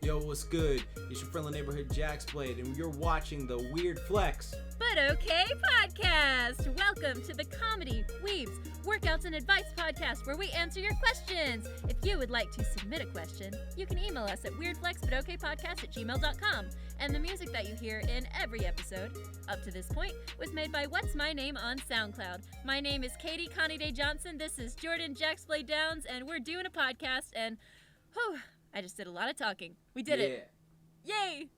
Yo, what's good? It's your friendly neighborhood JaxBlade, and you're watching the Weird Flex. But okay podcast! Welcome to the Comedy, Weebs, Workouts and Advice podcast where we answer your questions. If you would like to submit a question, you can email us at weirdflexbutokaypodcast@gmail.com. And the music that you hear in every episode, up to this point, was made by What's My Name on Soundcloud. My name is Katy, KaniDay Johnson. This is Jordan, JaxBlade Downs, and we're doing a podcast, and whew, I just did a lot of talking. We did it. Yay!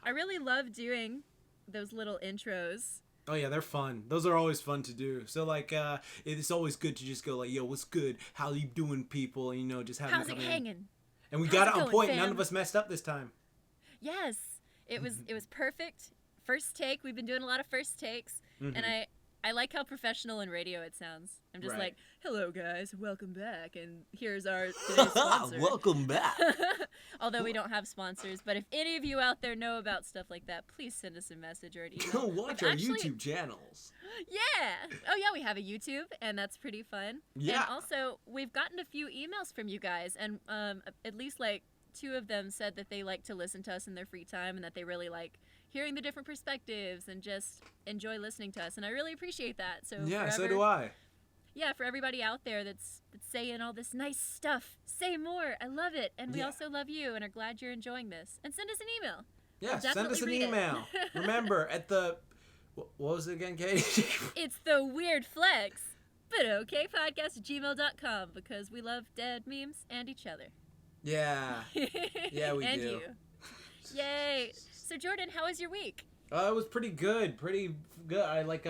I really love doing those little intros. Oh yeah, they're fun. Those are always fun to do. So like, it's always good to just go like, yo, what's good? How you doing, people? And, you know, just have How's them it come hanging? in. And we How's got it it on going, point. fam? None of us messed up this time. Yes, it was perfect. First take. We've been doing a lot of first takes, and I like how professional in radio it sounds. I'm just like, hello guys, welcome back, and here's our today's sponsor. Welcome back. Although we don't have sponsors, but if any of you out there know about stuff like that, please send us a message or an email. Go watch our YouTube channels. Yeah. Oh yeah, we have a YouTube, and that's pretty fun. Yeah. And also, we've gotten a few emails from you guys, and at least like 2 of them said that they like to listen to us in their free time and that they really like hearing the different perspectives and just enjoy listening to us, and I really appreciate that. So yeah, so do I. Yeah, for everybody out there that's saying all this nice stuff, say more. I love it, and we also love you and are glad you're enjoying this. And send us an email. Yeah, We'll send us an definitely read email. Remember, at the what was it again, Katie? It's the Weird Flex, but okay podcast@gmail.com, because we love dead memes and each other. Yeah. Yeah, we and do. You. Yay. So Jordan, how was your week? It was pretty good. I like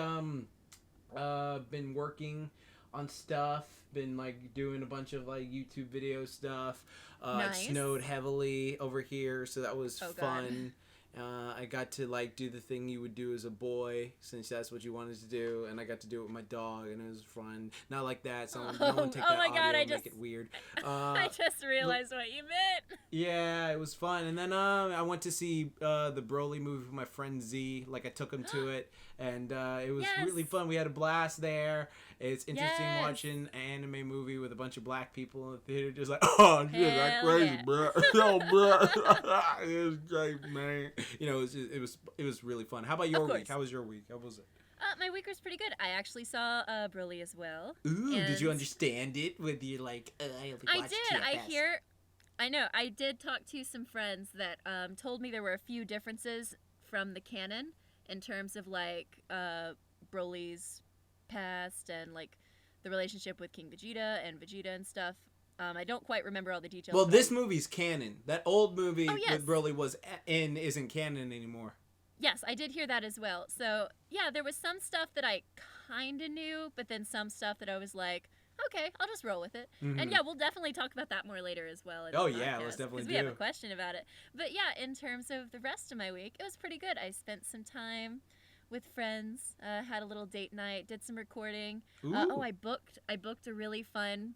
been working on stuff, been like doing a bunch of like YouTube video stuff. Nice. It snowed heavily over here, so that was fun. I got to like do the thing you would do as a boy, since that's what you wanted to do, and I got to do it with my dog, and it was fun. Not like that, so no one take that audio and make it weird. I just realized what you meant. Yeah, it was fun. And then I went to see the Broly movie with my friend Z. Like, I took him to it, and it was really fun. We had a blast there. It's interesting watching an anime movie with a bunch of black people in the theater, just like, oh, shit, that's crazy, bro. Yo, bro. It was great, man. You know, it was really fun. How about your week? How was your week? How was it? My week was pretty good. I actually saw Broly as well. Ooh, did you understand it with your, like, I did. I know. I did talk to some friends that told me there were a few differences from the canon in terms of, like, Broly's past and, like, the relationship with King Vegeta and stuff. I don't quite remember all the details. Well, this movie's canon. That old movie that Broly was in isn't canon anymore. Yes, I did hear that as well. So, yeah, there was some stuff that I kind of knew, but then some stuff that I was like, okay, I'll just roll with it. And yeah, we'll definitely talk about that more later as well. Oh, yeah, let's definitely do. Because we have a question about it. But yeah, in terms of the rest of my week, it was pretty good. I spent some time with friends, had a little date night, did some recording. I booked a really fun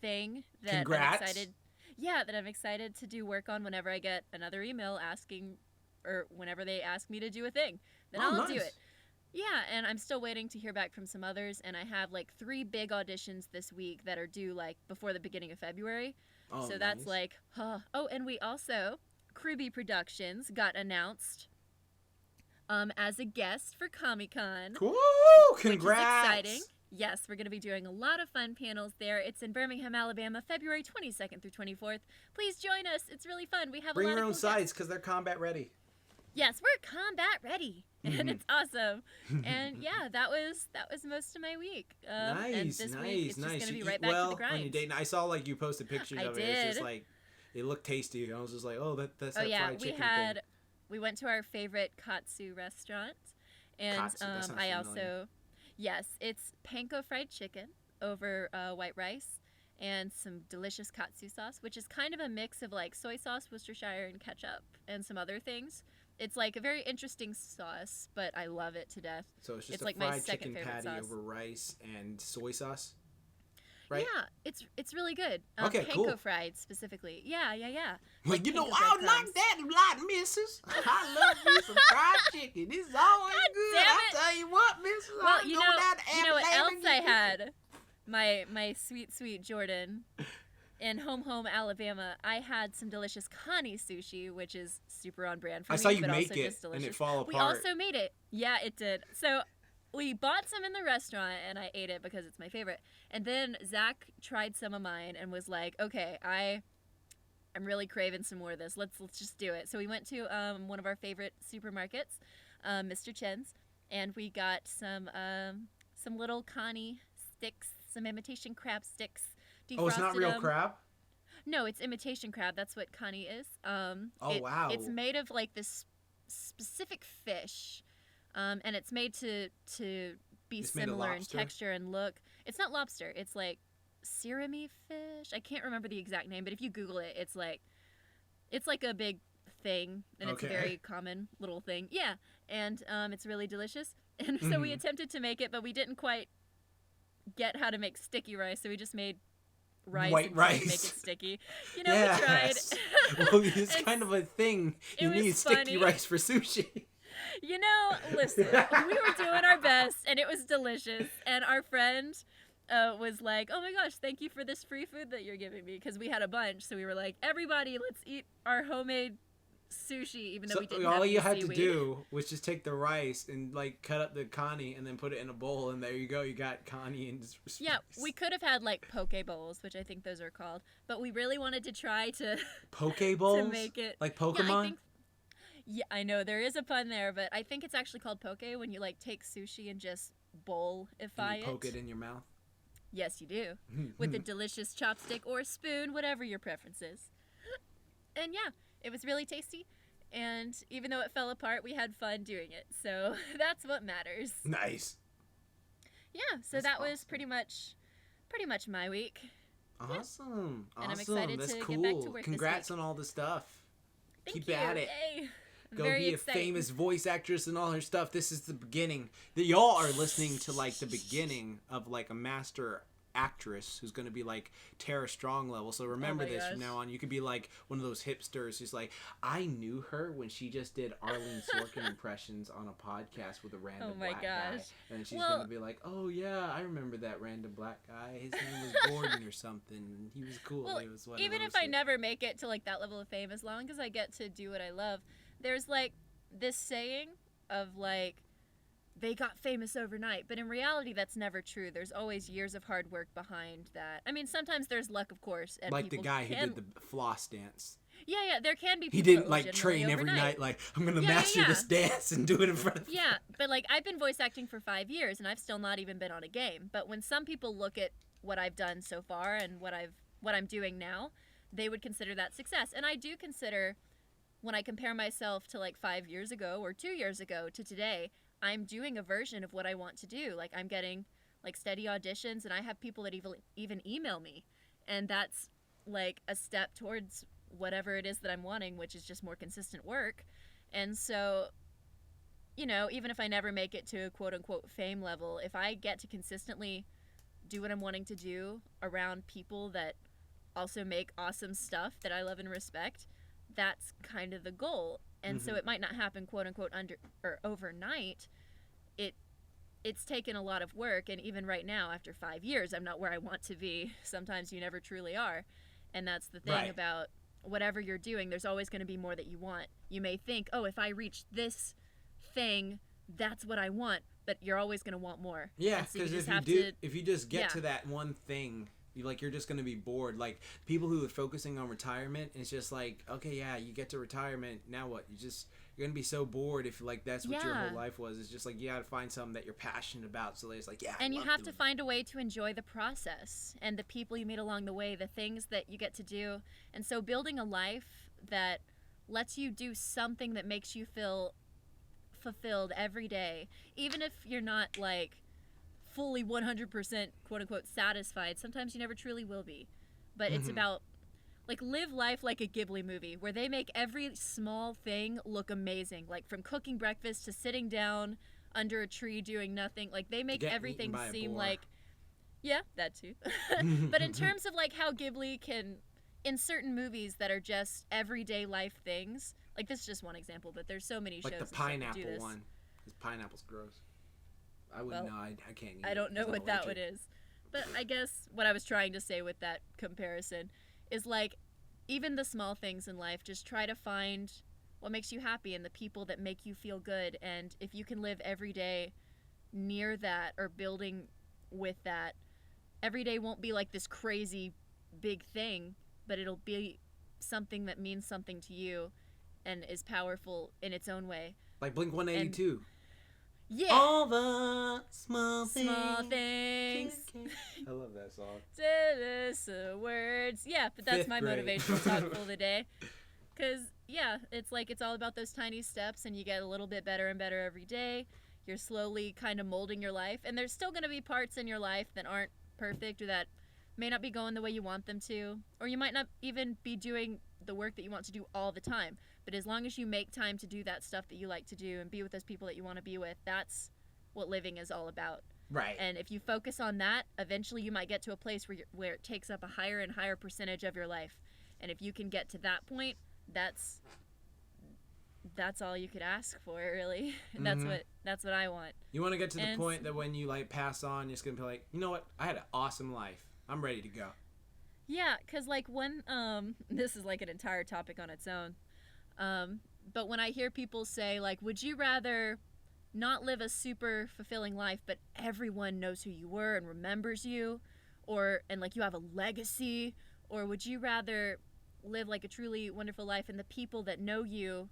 thing that I'm excited to do work on whenever I get another email asking, or whenever they ask me to do a thing, then I'll do it. Yeah, and I'm still waiting to hear back from some others, and I have like 3 big auditions this week that are due like before the beginning of February. So that's like, oh, and we also, Kruby Productions got announced as a guest for Comic-Con. Cool! Congrats! Which is exciting. Yes, we're going to be doing a lot of fun panels there. It's in Birmingham, Alabama, February 22nd through 24th. Please join us. It's really fun. We have Bring a lot your of own sites because they're combat ready. Yes, we're combat ready, and it's awesome. And yeah, that was most of my week. And this week it's just going to be right back to the grind. On your date, I saw like you posted pictures of it. It's just like it looked tasty. I was just like, oh, that's that fried chicken thing. We went to our favorite katsu restaurant, and Katsu, I also. Yes, it's panko fried chicken over white rice and some delicious katsu sauce, which is kind of a mix of like soy sauce, Worcestershire, and ketchup, and some other things. It's like a very interesting sauce, but I love it to death. So it's just like fried my second chicken patty sauce. over rice and soy sauce? Right? Yeah, it's really good. Okay, panko cool. fried specifically. Yeah. Well, you know, I don't like that a lot, missus. I love me some fried chicken. It's always good. Damn I it. tell you what, missus. Well, you know what else I had? My sweet Jordan in home Alabama, I had some delicious Kani sushi, which is super on brand for I me. saw you but make also it, just delicious. and it fall apart. We also made it. Yeah, it did. So we bought some in the restaurant, and I ate it because it's my favorite. And then Zach tried some of mine and was like, okay, I'm really craving some more of this. Let's just do it. So we went to one of our favorite supermarkets, Mr. Chen's, and we got some little Kani sticks, some imitation crab sticks. Oh, it's not real crab? No, it's imitation crab. That's what Kani is. Wow. It's made of like this specific fish, and it's made to be similar in texture and look. It's not lobster. It's like surimi fish. I can't remember the exact name, but if you Google it, it's like a big thing, and it's a very common little thing. Yeah, and it's really delicious. And so we attempted to make it, but we didn't quite get how to make sticky rice, so we just made white rice to make it sticky. You know, we tried. Well, it's kind of a thing. You need sticky rice for sushi. You know, listen, we were doing our best, and it was delicious. And our friend was like, oh my gosh, thank you for this free food that you're giving me, because we had a bunch. So we were like, everybody, let's eat our homemade sushi, even though we didn't have any seaweed. All you had to do was just take the rice and like cut up the Kani and then put it in a bowl, and there you go, you got Kani and rice. Yeah, we could have had like poke bowls, which I think those are called, but we really wanted to try to poke bowls to make it like Pokemon. Yeah, I know there is a pun there, but I think it's actually called poke when you like take sushi and just bowl-ify it. Poke it in your mouth. Yes, you do, with a delicious chopstick or a spoon, whatever your preference is. And yeah, it was really tasty, and even though it fell apart, we had fun doing it, so that's what matters. Nice. Yeah, so that was pretty much my week. Awesome. And I'm excited to get back to work. Congrats this week. on all the stuff. Keep at it. Yay. Go Very be a exciting. famous voice actress and all her stuff. This is the beginning. Y'all are listening to like the beginning of like a master actress who's going to be like Tara Strong level. So remember this from now on. You could be like one of those hipsters who's like, I knew her when she just did Arlene Sorkin impressions on a podcast with a random black guy. And she's going to be like, oh yeah, I remember that random black guy. His name was Gordon or something. He was cool. Well, it was even if I never make it to like that level of fame, as long as I get to do what I love, there's like this saying of like, they got famous overnight, but in reality that's never true. There's always years of hard work behind that. I mean, sometimes there's luck, of course, and like the guy who did the floss dance. Yeah, there can be people he didn't like train every overnight. night like, I'm gonna master this dance and do it in front of yeah, but like I've been voice acting for 5 years and I've still not even been on a game. But when some people look at what I've done so far and what I'm doing now, they would consider that success. And I do consider, when I compare myself to like 5 years ago or 2 years ago to today, I'm doing a version of what I want to do. Like I'm getting like steady auditions, and I have people that even email me, and that's like a step towards whatever it is that I'm wanting, which is just more consistent work. And so, you know, even if I never make it to a quote unquote fame level, if I get to consistently do what I'm wanting to do around people that also make awesome stuff that I love and respect, that's kind of the goal. And so it might not happen quote unquote overnight. It's taken a lot of work, and even right now after 5 years I'm not where I want to be. Sometimes you never truly are. And that's the thing about whatever you're doing, there's always going to be more that you want. You may think, oh, if I reach this thing, that's what I want, but you're always going to want more. Yeah, because if you just get to that one thing, you're just going to be bored. Like people who are focusing on retirement, it's just like, okay, yeah, you get to retirement, now what? You're going to be so bored if like that's what your whole life was. It's just like you got to find something that you're passionate about. So it's like, and you have to find a way to enjoy the process and the people you meet along the way, the things that you get to do. And so building a life that lets you do something that makes you feel fulfilled every day, even if you're not like fully 100% quote unquote satisfied. Sometimes you never truly will be, but it's about like live life like a Ghibli movie where they make every small thing look amazing, like from cooking breakfast to sitting down under a tree doing nothing. Like they make everything seem like, yeah, that too. But in terms of like how Ghibli can, in certain movies that are just everyday life things, like this is just one example, but there's so many shows. Like the pineapple one. This pineapple's gross. I wouldn't know. I can't eat it. I don't know what that one is. But I guess what I was trying to say with that comparison is like, even the small things in life, just try to find what makes you happy and the people that make you feel good. And if you can live every day near that or building with that, every day won't be like this crazy big thing, but it'll be something that means something to you and is powerful in its own way. Like Blink 182. Yeah. All the small things. I love that song. Words. Yeah, but that's my motivational talk for the day. Because, yeah, it's like it's all about those tiny steps, and you get a little bit better and better every day. You're slowly kind of molding your life, and there's still going to be parts in your life that aren't perfect or that may not be going the way you want them to, or you might not even be doing the work that you want to do all the time. But as long as you make time to do that stuff that you like to do and be with those people that you want to be with, that's what living is all about. Right. And if you focus on that, eventually you might get to a place where it takes up a higher and higher percentage of your life. And if you can get to that point, that's all you could ask for, really. And that's what I want. You want to get to the point that when you like pass on, you're just gonna be like, you know what? I had an awesome life. I'm ready to go. Yeah, because like when this is like an entire topic on its own. But when I hear people say, like, would you rather not live a super fulfilling life, but everyone knows who you were and remembers you, and like you have a legacy, or would you rather live like a truly wonderful life and the people that know you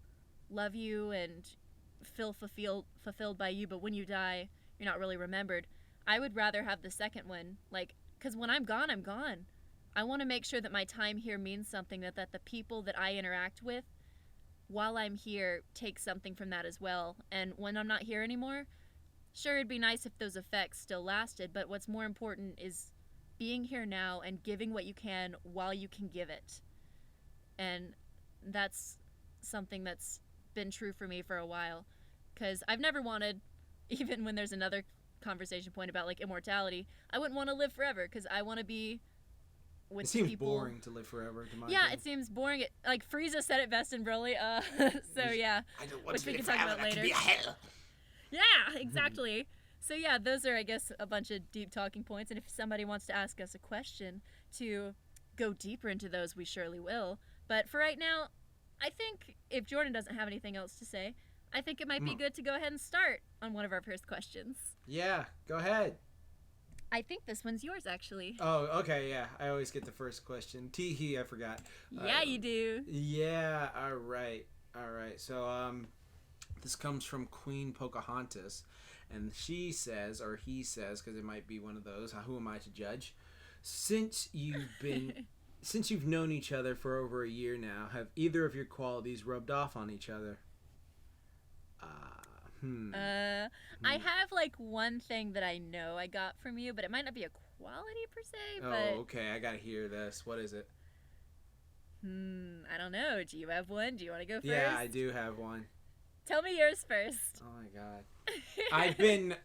love you and feel fulfilled by you, but when you die, you're not really remembered? I would rather have the second one, like, because when I'm gone, I'm gone. I want to make sure that my time here means something, that the people that I interact with while I'm here take something from that as well. And when I'm not here anymore, sure, it'd be nice if those effects still lasted, but what's more important is being here now and giving what you can while you can give it. And that's something that's been true for me for a while, because I've never wanted, even when there's another conversation point about like immortality, I wouldn't want to live forever, because I want to be with people. It seems boring to live forever, to my yeah opinion. It seems boring. Like Frieza said it best in Broly, so yeah, I don't want which to we live can talk forever. about later. That could be a hell. Yeah, exactly. So yeah, those are, I guess, a bunch of deep talking points, and if somebody wants to ask us a question to go deeper into those, we surely will. But for right now, I think if Jordan doesn't have anything else to say, I think it might be good to go ahead and start on one of our first questions. Yeah, go ahead. I think this one's yours, actually. Oh, okay, yeah. I always get the first question. Tee-hee, I forgot. Yeah, you do. Yeah, all right. So, this comes from Queen Pocahontas, and she says, or he says, because it might be one of those, who am I to judge? Since you've known each other for over a year now, have either of your qualities rubbed off on each other? I have like one thing that I know I got from you, but it might not be a quality per se. But... Oh, okay. I gotta hear this. What is it? I don't know. Do you have one? Do you want to go first? Yeah, I do have one. Tell me yours first. Oh my god. I've been...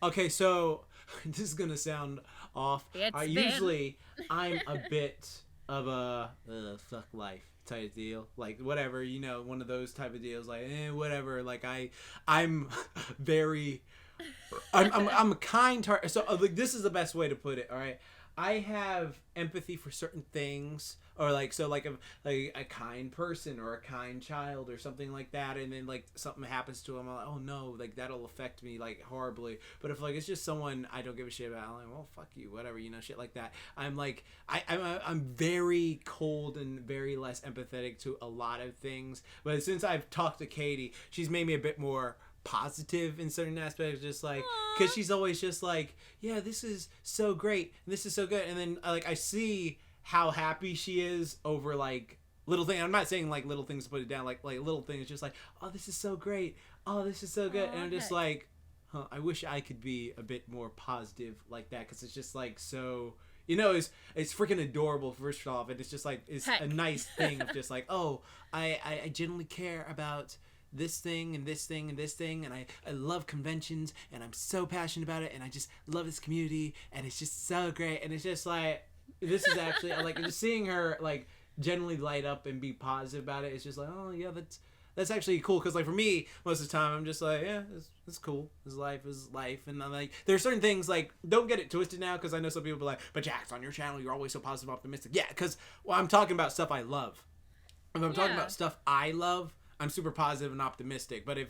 Okay, so this is gonna sound off. Usually, I'm a bit of a fuck life type deal, like whatever, one of those type of deals, like whatever. Like I'm very, I'm a kind so like this is the best way to put it. All right, I have empathy for certain things, or like a kind person or a kind child or something like that, and then like something happens to them, I'm like, oh no, like that'll affect me like horribly. But if like it's just someone I don't give a shit about, I'm like, well, fuck you, whatever, shit like that. I'm like I'm very cold and very less empathetic to a lot of things. But since I've talked to Katy, she's made me a bit more positive in certain aspects, just like, because she's always just like, yeah, this is so great and this is so good, and then like I see how happy she is over like little things. I'm not saying like little things to put it down, like little things, just like, oh, this is so great, oh, this is so good. And I'm just like, I wish I could be a bit more positive like that, because it's just like so, it's freaking adorable, first off, and it's just like, it's a nice thing of just like, oh, I genuinely care about this thing and this thing and this thing, and I love conventions, and I'm so passionate about it, and I just love this community, and it's just so great. And it's just like, this is actually like just seeing her like generally light up and be positive about it. It's just like, oh yeah, that's actually cool because like for me, most of the time I'm just like, yeah, it's cool. His life is life, and I'm like, there's certain things like don't get it twisted now because I know some people be like, but Jax, on your channel you're always so positive, optimistic. Yeah, because I'm talking about stuff I love. If I'm talking about stuff I love, I'm super positive and optimistic. But if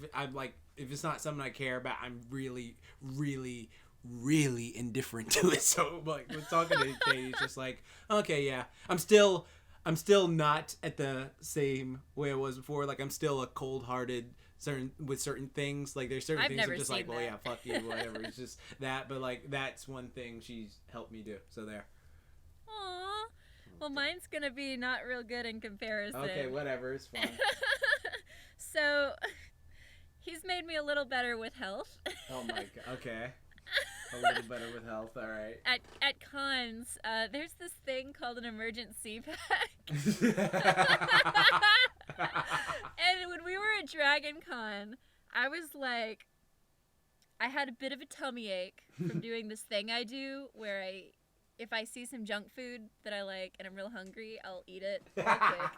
it's not something I care about, I'm really, really, really indifferent to it. So like with talking to Katy, it's just like, okay, yeah, I'm still not at the same way I was before. Like I'm still a cold-hearted with certain things. Like there's certain things I'm just like, well, yeah, fuck you, whatever. It's just that. But like that's one thing she's helped me do. So there. Aww. Well, mine's gonna be not real good in comparison. Okay, whatever, it's fine. So, he's made me a little better with health. Oh my god. Okay. A little better with health. All right. At cons, there's this thing called an emergency pack. And when we were at Dragon Con, I was like, I had a bit of a tummy ache from doing this thing I do where if I see some junk food that I like and I'm real hungry, I'll eat it real quick.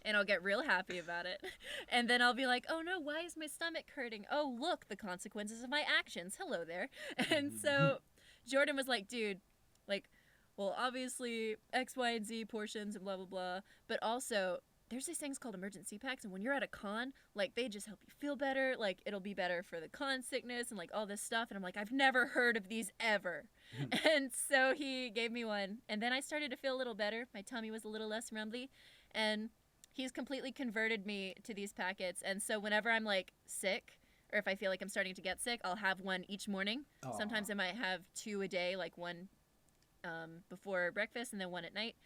And I'll get real happy about it. And then I'll be like, oh no, why is my stomach hurting? Oh, look, the consequences of my actions. Hello there. And so Jordan was like, dude, like, well, obviously X, Y, and Z portions and blah, blah, blah. But also, there's these things called emergency packs. And when you're at a con, like, they just help you feel better. Like, it'll be better for the con sickness and, like, all this stuff. And I'm like, I've never heard of these ever. And so he gave me one. And then I started to feel a little better. My tummy was a little less rumbly. And he's completely converted me to these packets. And so whenever I'm, like, sick, or if I feel like I'm starting to get sick, I'll have one each morning. Aww. Sometimes I might have 2 a day, like one before breakfast and then one at night,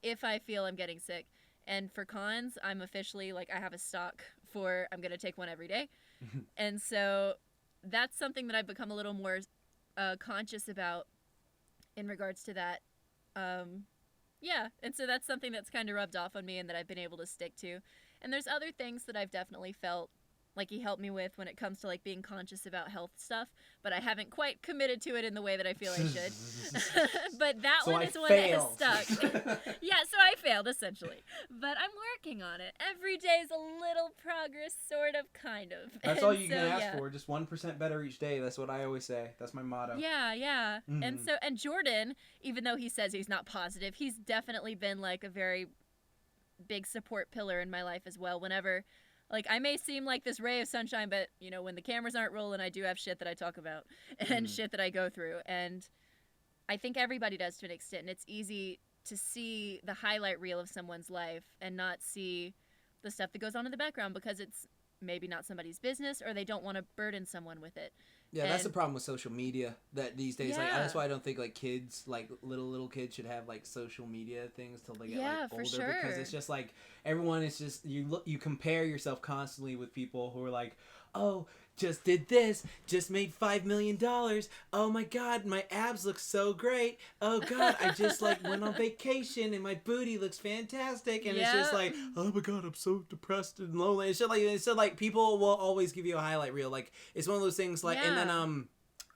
if I feel I'm getting sick. And for cons, I'm officially, like, I have a stock for I'm going to take one every day. And so that's something that I've become a little more conscious about in regards to that. Yeah, and so that's something that's kind of rubbed off on me and that I've been able to stick to. And there's other things that I've definitely felt like he helped me with when it comes to like being conscious about health stuff, but I haven't quite committed to it in the way that I feel I should. But that one is one that has stuck. Yeah, so I failed essentially, but I'm working on it. Every day is a little progress, sort of, kind of. That's all you can ask for. Just 1% better each day. That's what I always say. That's my motto. Yeah. And Jordan, even though he says he's not positive, he's definitely been like a very big support pillar in my life as well. Whenever, like, I may seem like this ray of sunshine, but, you know, when the cameras aren't rolling, I do have shit that I talk about and shit that I go through. And I think everybody does to an extent. And it's easy to see the highlight reel of someone's life and not see the stuff that goes on in the background because it's maybe not somebody's business or they don't want to burden someone with it. Yeah, that's the problem with social media that these days. Yeah. Like that's why I don't think like kids, like little kids, should have like social media things till they get like older, sure. Because it's just like everyone is just you compare yourself constantly with people who are like, oh, just did this, just made $5 million. Oh my God, my abs look so great. Oh God, I just like went on vacation and my booty looks fantastic. And it's just like, oh my God, I'm so depressed and lonely. It's just like people will always give you a highlight reel. Like it's one of those things. Like and then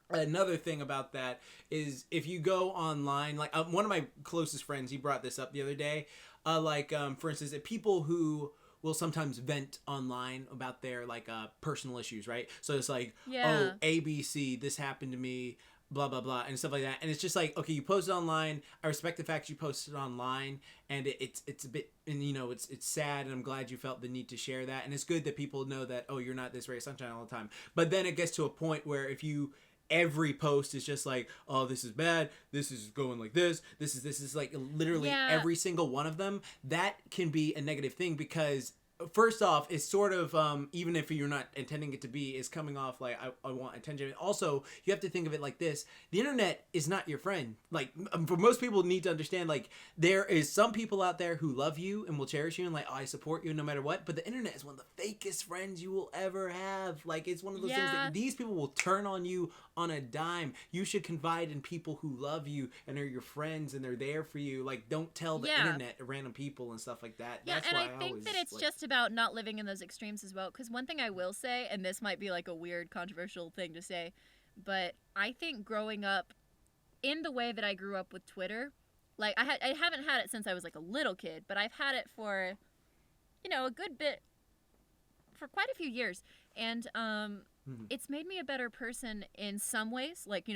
another thing about that is if you go online, like one of my closest friends, he brought this up the other day. For instance, if people who will sometimes vent online about their like personal issues, right? So it's like, oh, ABC, this happened to me, blah blah blah, and stuff like that. And it's just like, okay, you post it online. I respect the fact you posted it online, and it's a bit, and you know, it's sad, and I'm glad you felt the need to share that. And it's good that people know that, oh, you're not this ray of sunshine all the time. But then it gets to a point where if you every post is just like, oh, this is bad, this is going like this is like literally every single one of them, that can be a negative thing because first off, it's sort of, even if you're not intending it to be, is coming off like, I want attention. Also, you have to think of it like this. The internet is not your friend. Like, for most people need to understand, like, there is some people out there who love you and will cherish you and like, oh, I support you no matter what. But the internet is one of the fakest friends you will ever have. Like, it's one of those things that these people will turn on you on a dime. You should confide in people who love you and are your friends and they're there for you. Like, don't tell the internet random people and stuff like that. Yeah, that's and why I think that it's just about not living in those extremes as well. Because one thing I will say, and this might be like a weird, controversial thing to say, but I think growing up in the way that I grew up with Twitter, like I haven't had it since I was like a little kid, but I've had it for, you know, a good bit for quite a few years, and it's made me a better person in some ways. Like,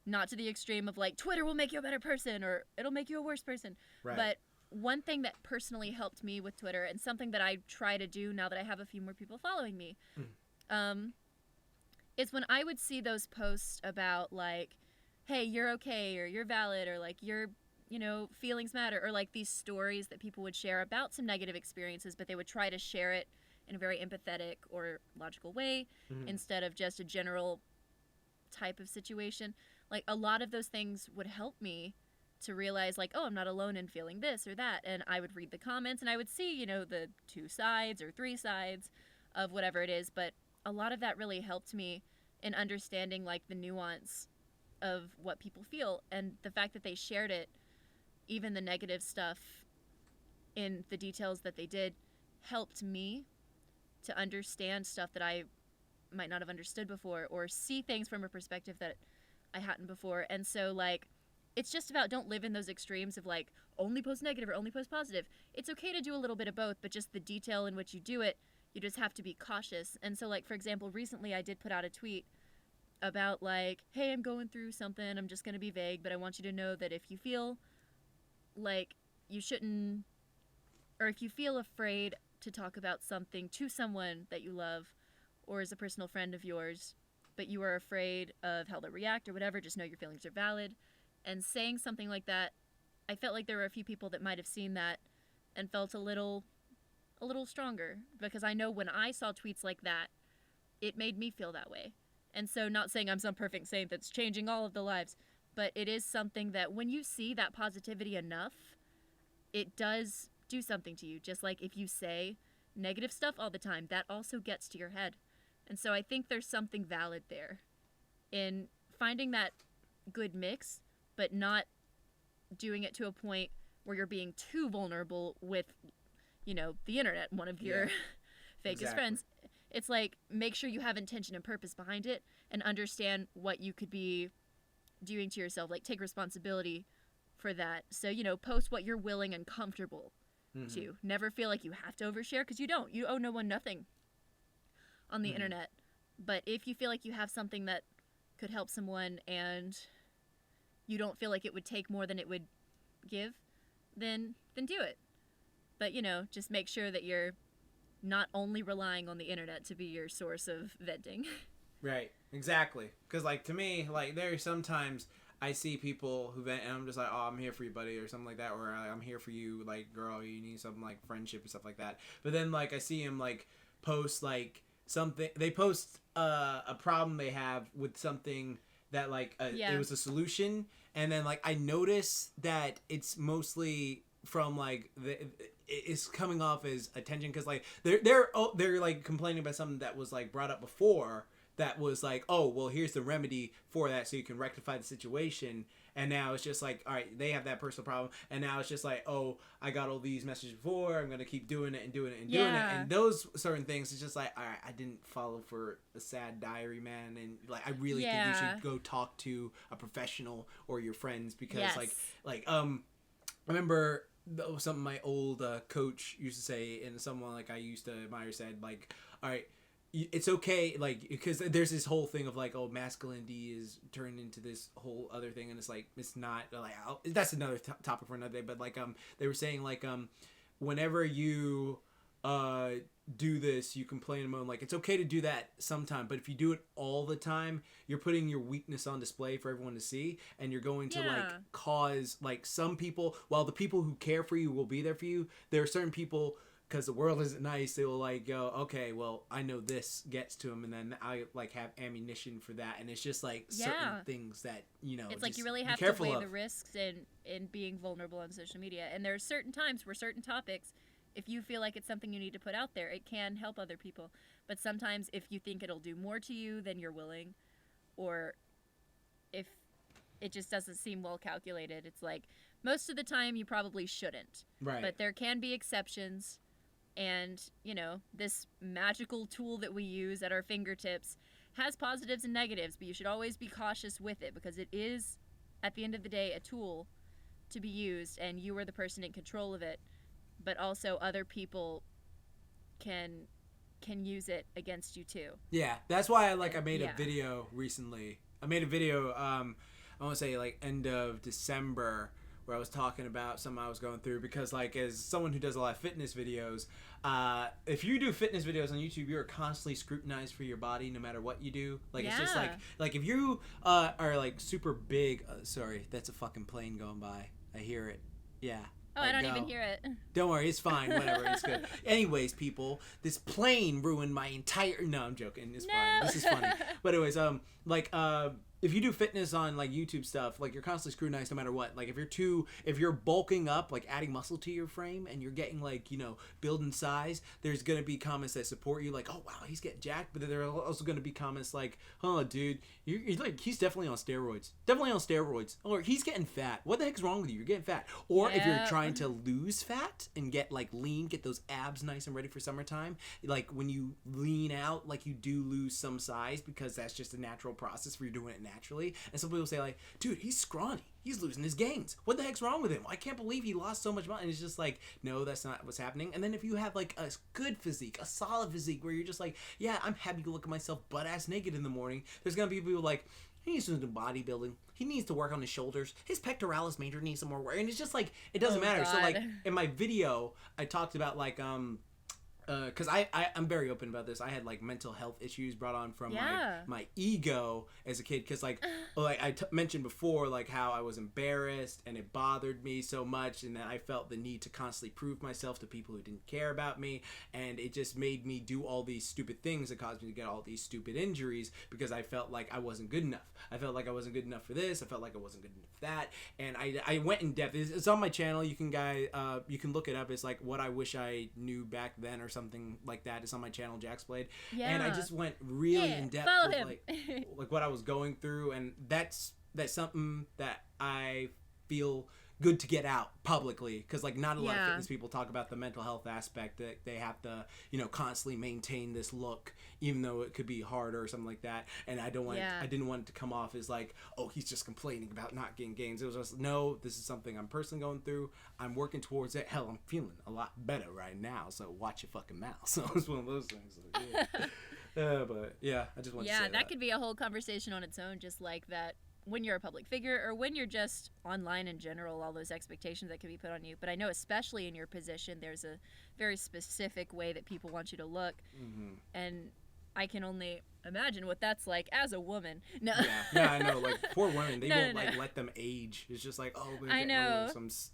not to the extreme of like Twitter will make you a better person or it'll make you a worse person. Right. But one thing that personally helped me with Twitter, and something that I try to do now that I have a few more people following me, is when I would see those posts about like, hey, you're okay, or you're valid, or like your feelings matter, or like these stories that people would share about some negative experiences, but they would try to share it in a very empathetic or logical way instead of just a general type of situation. Like, a lot of those things would help me to realize, like, oh, I'm not alone in feeling this or that. And I would read the comments and I would see, the 2 sides or 3 sides of whatever it is. But a lot of that really helped me in understanding, like, the nuance of what people feel. And the fact that they shared it, even the negative stuff in the details that they did, helped me to understand stuff that I might not have understood before, or see things from a perspective that I hadn't before. And so, like, it's just about, don't live in those extremes of like only post negative or only post positive. It's okay to do a little bit of both, but just the detail in which you do it, you just have to be cautious. And so, like, for example, recently I did put out a tweet about like, hey, I'm going through something, I'm just going to be vague, but I want you to know that if you feel like you shouldn't, or if you feel afraid to talk about something to someone that you love or is a personal friend of yours, but you are afraid of how they'll react or whatever, just know your feelings are valid. And saying something like that, I felt like there were a few people that might have seen that and felt a little stronger, because I know when I saw tweets like that, it made me feel that way. And so, not saying I'm some perfect saint that's changing all of the lives, but it is something that when you see that positivity enough, it does do something to you. Just like if you say negative stuff all the time, that also gets to your head. And so I think there's something valid there in finding that good mix, but not doing it to a point where you're being too vulnerable with, the internet, one of your fakest friends. It's like, make sure you have intention and purpose behind it and understand what you could be doing to yourself. Like, take responsibility for that. So, post what you're willing and comfortable to. Never feel like you have to overshare, because you don't. You owe no one nothing on the internet. But if you feel like you have something that could help someone and you don't feel like it would take more than it would give, then do it. But, just make sure that you're not only relying on the internet to be your source of venting. Right, exactly. Because, like, to me, like, there are sometimes I see people who vent, and I'm just like, oh, I'm here for you, buddy, or something like that, or I'm here for you, like, girl, you need some, like, friendship and stuff like that. But then, like, I see him, like, post, like, something, they post a problem they have with something that, like, it was a solution, and then, like, I notice that it's mostly from, like, it's coming off as attention, because, like, they're like complaining about something that was, like, brought up before, that was like, oh, well, here's the remedy for that so you can rectify the situation. And now it's just like, all right, they have that personal problem, and now it's just like, oh, I got all these messages before, I'm gonna keep doing it and doing it and doing it. And those certain things, it's just like, all right, I didn't follow for a sad diary, man, and like, I really think you should go talk to a professional or your friends, because I remember something my old coach used to say, and someone like I used to admire said, like, all right, it's okay, like, because there's this whole thing of like, oh, masculinity is turned into this whole other thing, and it's like, it's not, like, that's another topic for another day. But like, they were saying like, whenever you do this, you complain and moan, like, it's okay to do that sometime, but if you do it all the time, you're putting your weakness on display for everyone to see, and you're going to like cause, like, some people, while the people who care for you will be there for you, there are certain people, because the world isn't nice, they will like go, okay, well, I know this gets to them, and then I like have ammunition for that. And it's just like certain things that, it's like you really have to weigh the risks in being vulnerable on social media. And there are certain times where certain topics, if you feel like it's something you need to put out there, it can help other people. But sometimes if you think it'll do more to you than you're willing, or if it just doesn't seem well calculated, it's like, most of the time you probably shouldn't. Right. But there can be exceptions. And, this magical tool that we use at our fingertips has positives and negatives, but you should always be cautious with it, because it is, at the end of the day, a tool to be used, and you are the person in control of it. But also other people can can use it against you too. Yeah, that's why I made a video recently. I made a video, I want to say like end of December, where I was talking about something I was going through, because like as someone who does a lot of fitness videos, if you do fitness videos on YouTube, you're constantly scrutinized for your body no matter what you do. Like it's just like if you are like super big, sorry, that's a fucking plane going by. I hear it. Yeah. Oh, I don't even hear it. Don't worry, it's fine. Whatever, it's good. Anyways, people, this plane ruined my entire. No, I'm joking. It's fine. This is funny. But anyways, if you do fitness on like YouTube stuff, like you're constantly scrutinized no matter what. Like if you're bulking up, like adding muscle to your frame, and you're getting like, you know, building size, there's gonna be comments that support you, like, oh wow, he's getting jacked. But then there are also gonna be comments like, oh dude, you're like, he's definitely on steroids, or he's getting fat. What the heck's wrong with you? You're getting fat. Or if you're trying to lose fat and get like lean, get those abs nice and ready for summertime, like when you lean out, like you do lose some size, because that's just a natural process for you doing it naturally. And some people say like, dude, he's scrawny, he's losing his gains, what the heck's wrong with him? I can't believe he lost so much money. And it's just like, no, that's not what's happening. And then if you have like a good physique, a solid physique, where you're just like, yeah, I'm happy to look at myself butt ass naked in the morning, there's gonna be people like, he needs to do bodybuilding, he needs to work on his shoulders, his pectoralis major needs some more work. And it's just like, it doesn't matter. God. So like in my video I talked about like because I'm very open about this. I had like mental health issues brought on from my ego as a kid, because like I mentioned before, like how I was embarrassed and it bothered me so much, and that I felt the need to constantly prove myself to people who didn't care about me, and it just made me do all these stupid things that caused me to get all these stupid injuries, because I felt like I wasn't good enough. I felt like I wasn't good enough for this. I felt like I wasn't good enough for that, and I went in depth. It's on my channel. You can look it up. It's like what I wish I knew back then, or something like that. It's on my channel, JaxBlade. And I just went really in depth with like what I was going through, and that's something that I feel good to get out publicly, because like not a lot of fitness people talk about the mental health aspect, that they have to, you know, constantly maintain this look, even though it could be harder or something like that. And I didn't want it to come off as like, oh, he's just complaining about not getting gains. It was just, no, this is something I'm personally going through. I'm working towards it. Hell, I'm feeling a lot better right now, so watch your fucking mouth. So it's one of those things. But yeah, I just want to say that could be a whole conversation on its own, just like that. When you're a public figure, or when you're just online in general, all those expectations that can be put on you. But I know especially in your position, there's a very specific way that people want you to look. Mm-hmm. And I can only imagine what that's like as a woman. No. Yeah, I know. Like, poor women, they won't let them age. It's just like, oh, I know. That's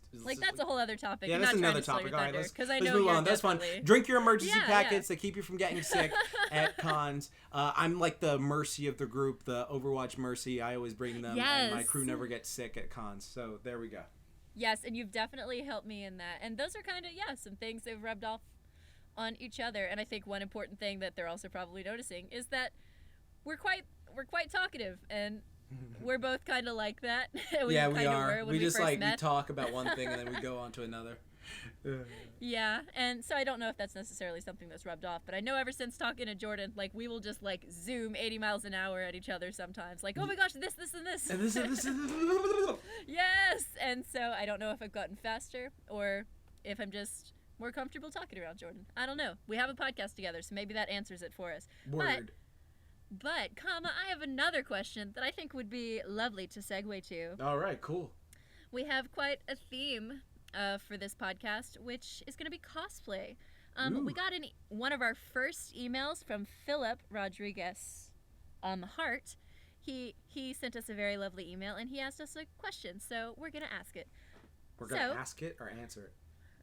a whole other topic. Yeah, that's another topic. All right, let's move on. That's fun. Drink your emergency packets that keep you from getting sick at cons. I'm like the Mercy of the group, the Overwatch Mercy. I always bring them, and my crew never gets sick at cons. So there we go. Yes, and you've definitely helped me in that. And those are kind of, some things that have rubbed off on each other. And I think one important thing that they're also probably noticing is that we're quite talkative, and we're both kind of like that. We are. We just we talk about one thing and then we go on to another. Yeah, and so I don't know if that's necessarily something that's rubbed off, but I know ever since talking to Jordan, like, we will just like zoom 80 miles an hour at each other sometimes, like, oh my gosh, this and this and this yes. And so I don't know if I've gotten faster or if I'm just more comfortable talking around Jordan. I don't know. We have a podcast together, so maybe that answers it for us. Word. But, I have another question that I think would be lovely to segue to. All right, cool. We have quite a theme for this podcast, which is going to be cosplay. We got one of our first emails from Philip Rodriguez Hart. He sent us a very lovely email, and he asked us a question, so we're going to ask it. We're going to ask it or answer it?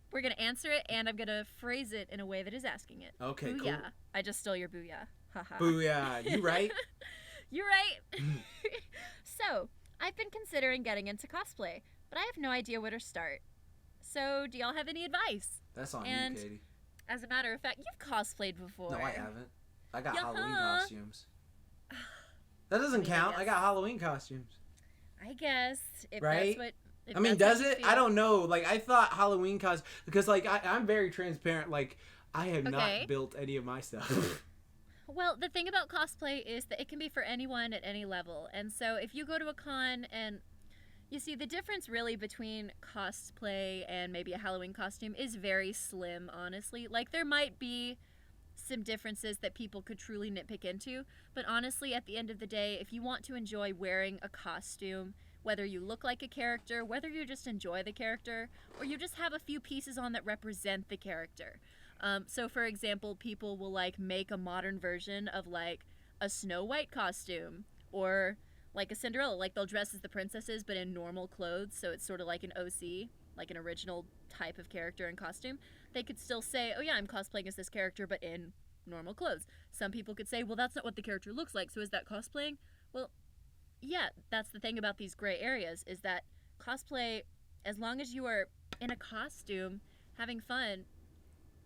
We're going to answer it, and I'm going to phrase it in a way that is asking it. Okay, booyah. cool. I just stole your booyah. Booyah. You right? You're right. So, I've been considering getting into cosplay, but I have no idea where to start. So, do y'all have any advice? That's on you, Katy. As a matter of fact, you've cosplayed before. No, I haven't. I got Halloween costumes. That doesn't count. I got Halloween costumes. I guess. If right? That's what... I mean, does it? I don't know. Like, I thought Halloween costumes... Because, like, I'm very transparent. Like, I have not built any of my stuff. Well, the thing about cosplay is that it can be for anyone at any level. And so if you go to a con and... You see, the difference really between cosplay and maybe a Halloween costume is very slim, honestly. Like, there might be some differences that people could truly nitpick into. But honestly, at the end of the day, if you want to enjoy wearing a costume, whether you look like a character, whether you just enjoy the character, or you just have a few pieces on that represent the character. So for example, people will like make a modern version of like a Snow White costume, or like a Cinderella, like they'll dress as the princesses but in normal clothes, so it's sort of like an OC, like an original type of character and costume. They could still say, oh yeah, I'm cosplaying as this character but in normal clothes. Some people could say, well, that's not what the character looks like, so is that cosplaying? Well, yeah, that's the thing about these gray areas, is that cosplay, as long as you are in a costume having fun,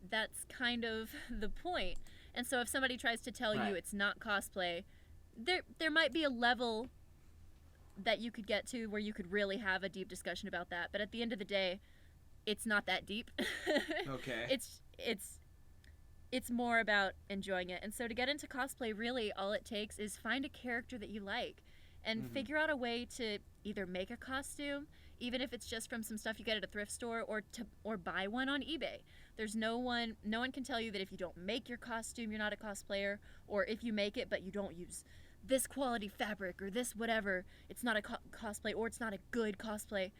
that's kind of the point. And so if somebody tries to tell you it's not cosplay, there might be a level that you could get to where you could really have a deep discussion about that. But at the end of the day, it's not that deep. Okay. It's more about enjoying it. And so to get into cosplay, really all it takes is find a character that you like and figure out a way to either make a costume, even if it's just from some stuff you get at a thrift store, or buy one on eBay. There's no one can tell you that if you don't make your costume, you're not a cosplayer, or if you make it but you don't use this quality fabric or this whatever, it's not a cosplay, or it's not a good cosplay.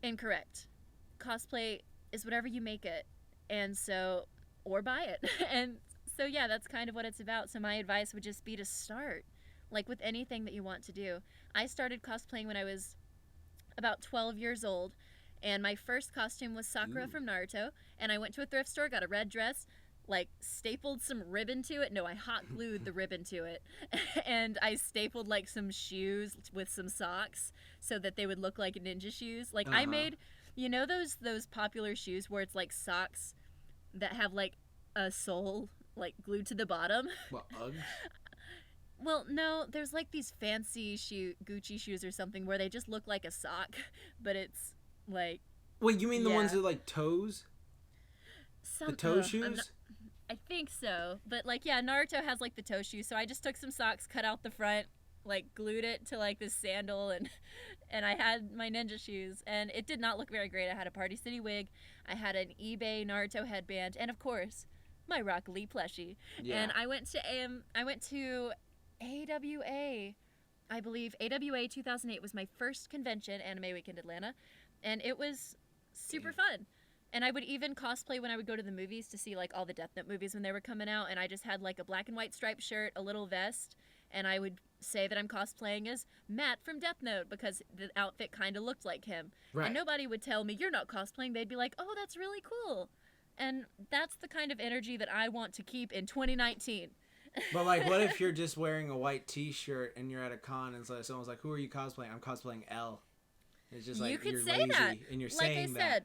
Incorrect. Cosplay is whatever you make it, and so, or buy it. And so yeah, that's kind of what it's about. So my advice would just be to start, like with anything that you want to do. I started cosplaying when I was about 12 years old, and my first costume was Sakura from Naruto, and I went to a thrift store, got a red dress, like stapled some ribbon to it. No, I hot glued the ribbon to it. And I stapled like some shoes with some socks so that they would look like ninja shoes. Like I made, you know, those popular shoes where it's like socks that have like a sole like glued to the bottom. What, Uggs? Well, no, there's like these fancy Gucci shoes or something where they just look like a sock, but it's like... Wait, you mean the ones that like toes? The toe shoes? I think so. But like, yeah, Naruto has like the toe shoes, so I just took some socks, cut out the front, like glued it to like this sandal, and I had my ninja shoes, and it did not look very great. I had a Party City wig, I had an eBay Naruto headband, and of course, my Rock Lee plushie. Yeah. And I went to AWA, I believe. AWA 2008 was my first convention, Anime Weekend Atlanta, and it was super fun. And I would even cosplay when I would go to the movies to see like all the Death Note movies when they were coming out, and I just had like a black and white striped shirt, a little vest, and I would say that I'm cosplaying as Matt from Death Note because the outfit kind of looked like him. Right. And nobody would tell me, you're not cosplaying. They'd be like, oh, that's really cool. And that's the kind of energy that I want to keep in 2019. But like, what if you're just wearing a white t-shirt and you're at a con and so someone's like, who are you cosplaying? I'm cosplaying L. It's just like, you could you're say lazy that. And you're like saying I said,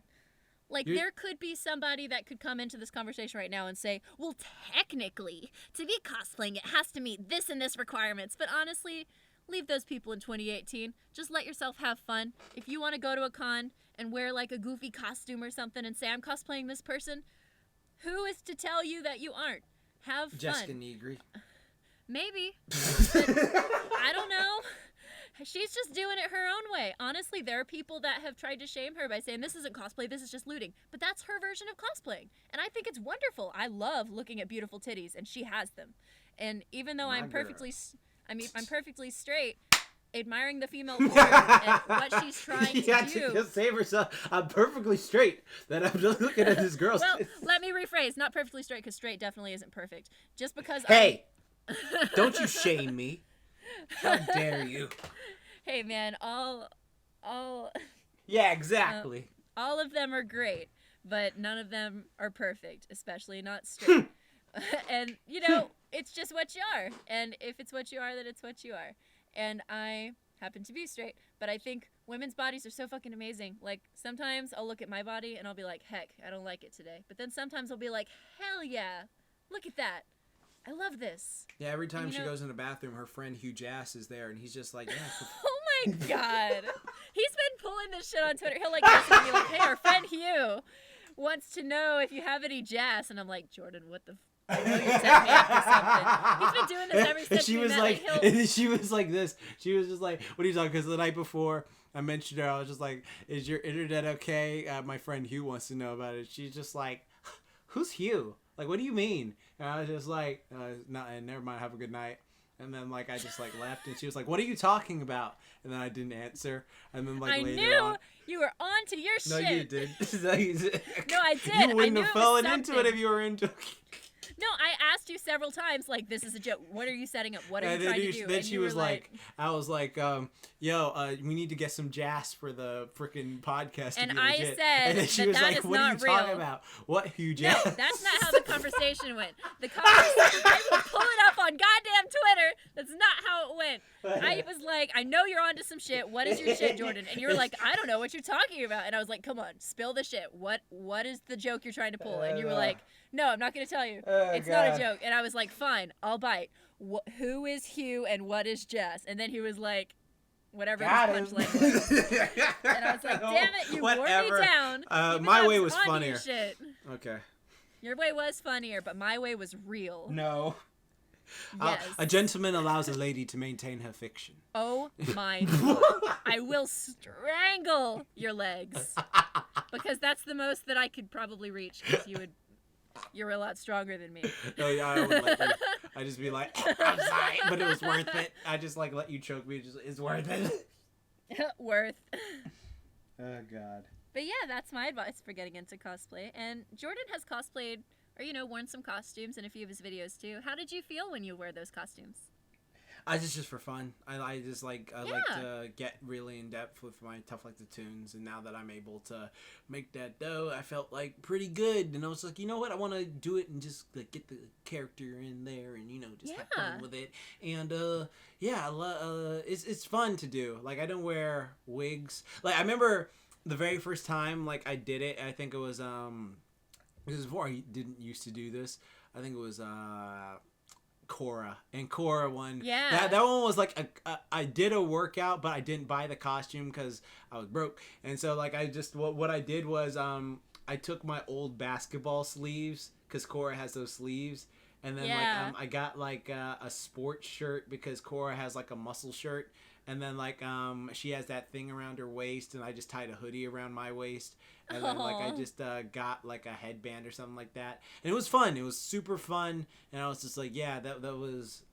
like there could be somebody that could come into this conversation right now and say, well, technically, to be cosplaying, it has to meet this and this requirements. But honestly, leave those people in 2018. Just let yourself have fun. If you want to go to a con and wear like a goofy costume or something and say, I'm cosplaying this person, who is to tell you that you aren't? Have fun. Jessica Negri. Maybe. I don't know. She's just doing it her own way. Honestly, there are people that have tried to shame her by saying this isn't cosplay, this is just looting. But that's her version of cosplaying. And I think it's wonderful. I love looking at beautiful titties, and she has them. And even though I'm perfectly straight, admiring the female form and what she's trying to do. Yeah, to just save herself. I'm perfectly straight. Then I'm just looking at this girl's Well, let me rephrase. Not perfectly straight, because straight definitely isn't perfect. Just because Hey! Don't you shame me. How dare you? Hey man, all Yeah, exactly. All of them are great, but none of them are perfect, especially not straight. And you know, it's just what you are. And if it's what you are, then it's what you are. And I happen to be straight, but I think women's bodies are so fucking amazing. Like sometimes I'll look at my body and I'll be like, heck, I don't like it today. But then sometimes I'll be like, hell yeah, look at that. I love this. Yeah, every time she goes in the bathroom, her friend Hugh Jass is there, and he's just like, yeah. Oh my god. He's been pulling this shit on Twitter. He'll like message me like, hey, our friend Hugh wants to know if you have any Jass. And I'm like, Jordan, what the I know you set me up for something. He's been doing this ever since she was like, she was like this. She was just like, what are you talking? Because the night before I mentioned her, I was just like, is your internet okay? My friend Hugh wants to know about it. She's just like, who's Hugh? Like, what do you mean? And I was just like, never mind, have a good night. And then, like, I just, like, left, and she was like, what are you talking about? And then I didn't answer. And then, like, later on... you were on to your shit. No, you did. No, you did. No, I did. You wouldn't have fallen into it if you were into it. No, I asked you several times, like, this is a joke. What are you setting up? What are you trying to do? Then she was like, I was like, yo, we need to get some jazz for the freaking podcast. And I said, and then she was like, what are you talking about? What, Hugh Jazz? No, that's not how the conversation went. The conversation, I will pull it up on goddamn Twitter. That's not how it went. I was like, I know you're onto some shit. What is your shit, Jordan? And you were like, I don't know what you're talking about. And I was like, come on, spill the shit. What is the joke you're trying to pull? And you were like, no, I'm not going to tell you. It's not a joke. And I was like, fine, I'll bite. Who is Hugh and what is Jess? And then he was like, whatever his punchline was. And I was like, damn it, you wore me down. My way was funnier. Okay. Your way was funnier, but my way was real. No. Yes. A gentleman allows a lady to maintain her fiction. Oh my God. I will strangle your legs. Because that's the most that I could probably reach, because you're a lot stronger than me. No, yeah, I would let you. I'd just be like, I'm sorry, but it was worth it. I just like let you choke me. It's worth it. Worth. Oh God. But yeah, that's my advice for getting into cosplay. And Jordan has cosplayed, or worn some costumes in a few of his videos too. How did you feel when you wear those costumes? I just for fun. I just like like to get really in depth with my Tough Like the Tunes, and now that I'm able to make that dough, I felt like pretty good, and I was like, you know what, I want to do it and just like get the character in there, and just have fun with it, and it's fun to do. Like I don't wear wigs. Like I remember the very first time like I did it. I think it was this is before I didn't used to do this. I think it was Korra, and Korra one. Yeah. That one was like I did a workout, but I didn't buy the costume because I was broke, and so like I just what I did was I took my old basketball sleeves because Korra has those sleeves, and then like I got like a sports shirt because Korra has like a muscle shirt, and then like she has that thing around her waist, and I just tied a hoodie around my waist. And then, like, I just got, like, a headband or something like that. And it was fun. It was super fun. And I was just like, yeah, that was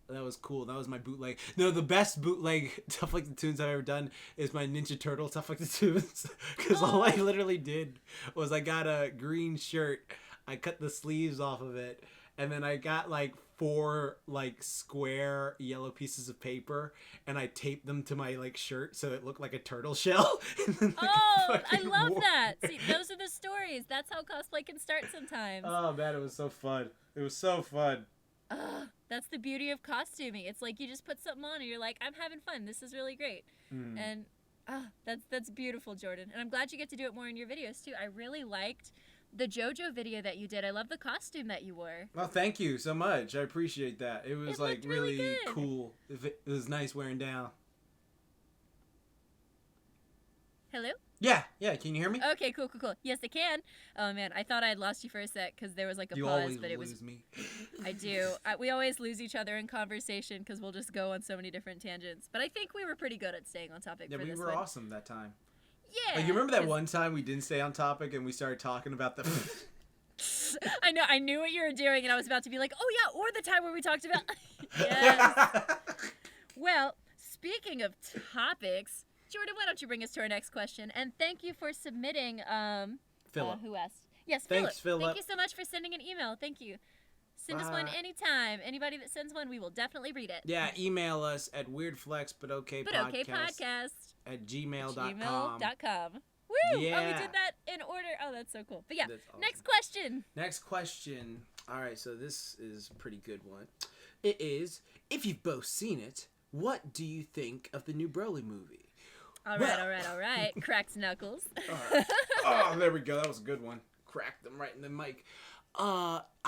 cool. That was my bootleg. No, the best bootleg Tough Like the Tunes I've ever done is my Ninja Turtle Tough Like the Tunes. Because all I literally did was I got a green shirt. I cut the sleeves off of it. And then I got, like, 4 like square yellow pieces of paper, and I taped them to my like shirt so it looked like a turtle shell. Then, like, I love that. See, those are the stories. That's how cosplay can start sometimes. Oh man, it was so fun. It was so fun. That's the beauty of costuming. It's like you just put something on and you're like, I'm having fun. This is really great. And that's beautiful, Jordan. And I'm glad you get to do it more in your videos too. I really liked the JoJo video that you did. I love the costume that you wore. Well, thank you so much. I appreciate that. It was like really cool. It was nice wearing down. Hello? Yeah. Can you hear me? Okay, cool. Yes, I can. Oh man, I thought I had lost you for a sec because there was like a you pause, always but it was. Lose me. I do. We always lose each other in conversation because we'll just go on so many different tangents. But I think we were pretty good at staying on topic. Yeah, for we this were one. awesome that time. Yeah. Like, you remember that one time we didn't stay on topic and we started talking about the. I know. I knew what you were doing, and I was about to be like, "Oh yeah," or the time where we talked about. Yes. Well, speaking of topics, Jordan, why don't you bring us to our next question? And thank you for submitting. Philip. Who asked? Yes, Thanks, Philip. Thank you so much for sending an email. Thank you. Send us one anytime. Anybody that sends one, we will definitely read it. Yeah, email us at weirdflexbutokaypodcast at gmail.com. Woo! Yeah. Oh, we did that in order. Oh, that's so cool. But yeah, awesome. Next question. All right, so this is a pretty good one. It is, if you've both seen it, what do you think of the new Broly movie? All right. Cracks knuckles. Oh, there we go. That was a good one. Cracked them right in the mic.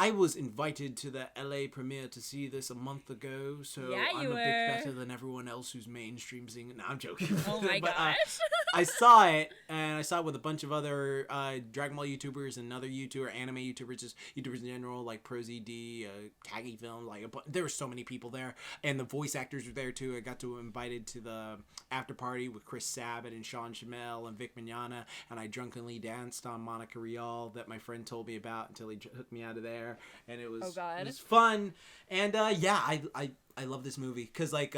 I was invited to the LA premiere to see this a month ago, so I'm a bit better than everyone else who's mainstream seeing it. No, I'm joking. Oh my gosh. I saw it, and I saw it with a bunch of other Dragon Ball YouTubers and other anime YouTubers, just YouTubers in general, like ProZD, Katy Film, there were so many people there, and the voice actors were there too. I got invited to the after party with Chris Sabat and Sean Shamel and Vic Mignogna, and I drunkenly danced on Monica Rial that my friend told me about until he took me out of there. there, and it was God. it was fun. And yeah, I love this movie because like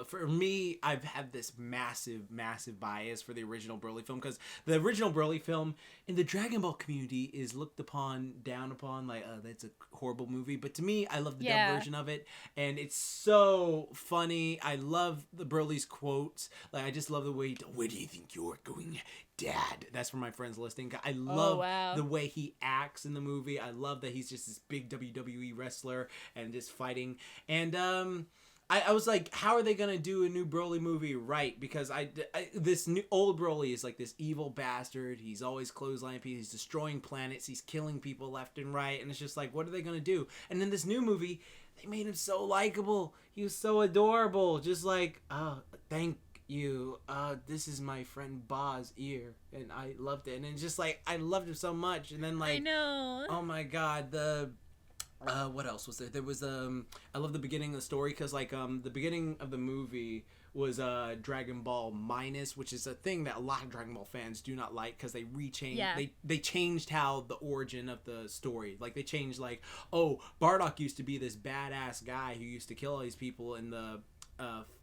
for me, I've had this massive bias for the original Broly film because the original Broly film in the Dragon Ball community is looked upon, down upon, like, that's a horrible movie. But to me, I love the dub version of it, and it's so funny. I love the Broly's quotes. Like, I just love the way, where do you think you're going, Dad? That's for my friends listening. I love the way he acts in the movie. I love that he's just this big WWE wrestler and just fighting. And, I was like, how are they gonna do a new Broly movie right? Because this new old Broly is like this evil bastard. He's always clotheslining people. He's destroying planets. He's killing people left and right. And it's just like, what are they gonna do? And in this new movie, they made him so likable. He was so adorable. Just like, oh, thank you. This is my friend Ba's ear, and I loved it. And it's just like, I loved him so much. And then like, I know. Oh my God, what else was there? There was I love the beginning of the story because like the beginning of the movie was Dragon Ball Minus, which is a thing that a lot of Dragon Ball fans do not like because they they changed how the origin of the story. Like they changed like, oh, Bardock used to be this badass guy who used to kill all these people in the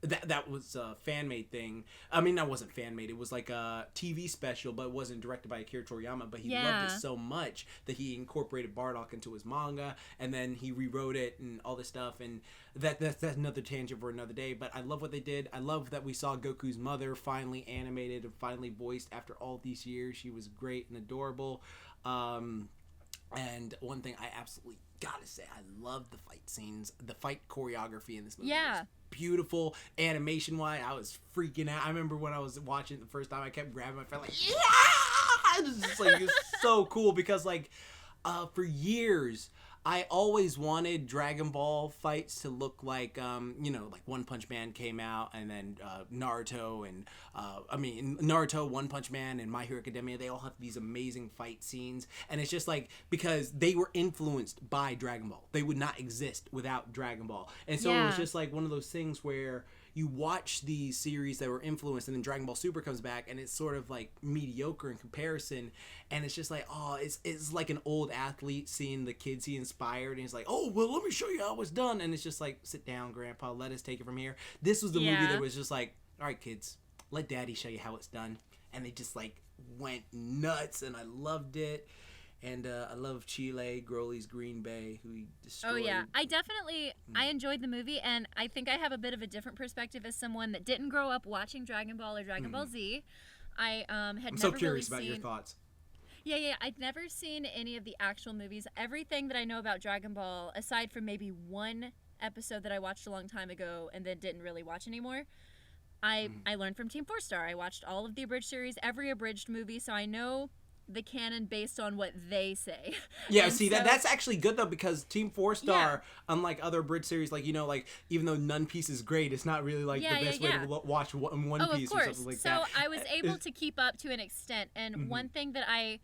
that was a fan-made thing. I mean, that wasn't fan-made. It was like a TV special, but it wasn't directed by Akira Toriyama. But he loved it so much that he incorporated Bardock into his manga, and then he rewrote it and all this stuff. And that's another tangent for another day. But I love what they did. I love that we saw Goku's mother finally animated and finally voiced after all these years. She was great and adorable. And one thing I absolutely gotta say, I love the fight scenes, the fight choreography in this movie. Yeah. Was beautiful. Animation wise, I was freaking out. I remember when I was watching it the first time, I kept grabbing my friend like, yeah! It was just like, it was so cool because like, for years, I always wanted Dragon Ball fights to look like, like One Punch Man came out, and then Naruto, and Naruto, One Punch Man, and My Hero Academia, they all have these amazing fight scenes, and it's just like, because they were influenced by Dragon Ball. They would not exist without Dragon Ball. And so it was just like one of those things where you watch these series that were influenced, and then Dragon Ball Super comes back, and it's sort of like mediocre in comparison, and it's just like, oh, it's like an old athlete seeing the kids he inspired, and he's like, oh, well, let me show you how it's done, and it's just like, sit down, Grandpa, let us take it from here. This was the movie that was just like, all right, kids, let Daddy show you how it's done, and they just like went nuts, and I loved it. And I love Chile, Broly's Green Bay, who he destroyed. Oh, yeah. I enjoyed the movie, and I think I have a bit of a different perspective as someone that didn't grow up watching Dragon Ball or Dragon Ball Z. I'm so curious about your thoughts. Yeah. I'd never seen any of the actual movies. Everything that I know about Dragon Ball, aside from maybe one episode that I watched a long time ago and then didn't really watch anymore, I learned from Team 4-Star. I watched all of the abridged series, every abridged movie, so I know the canon based on what they say. Yeah, see, that's actually good though, because Team 4-Star, unlike other bridge series, like, like, even though One Piece is great, it's not really like the best way to watch One Piece or something like that. So I was able to keep up to an extent, and one thing that I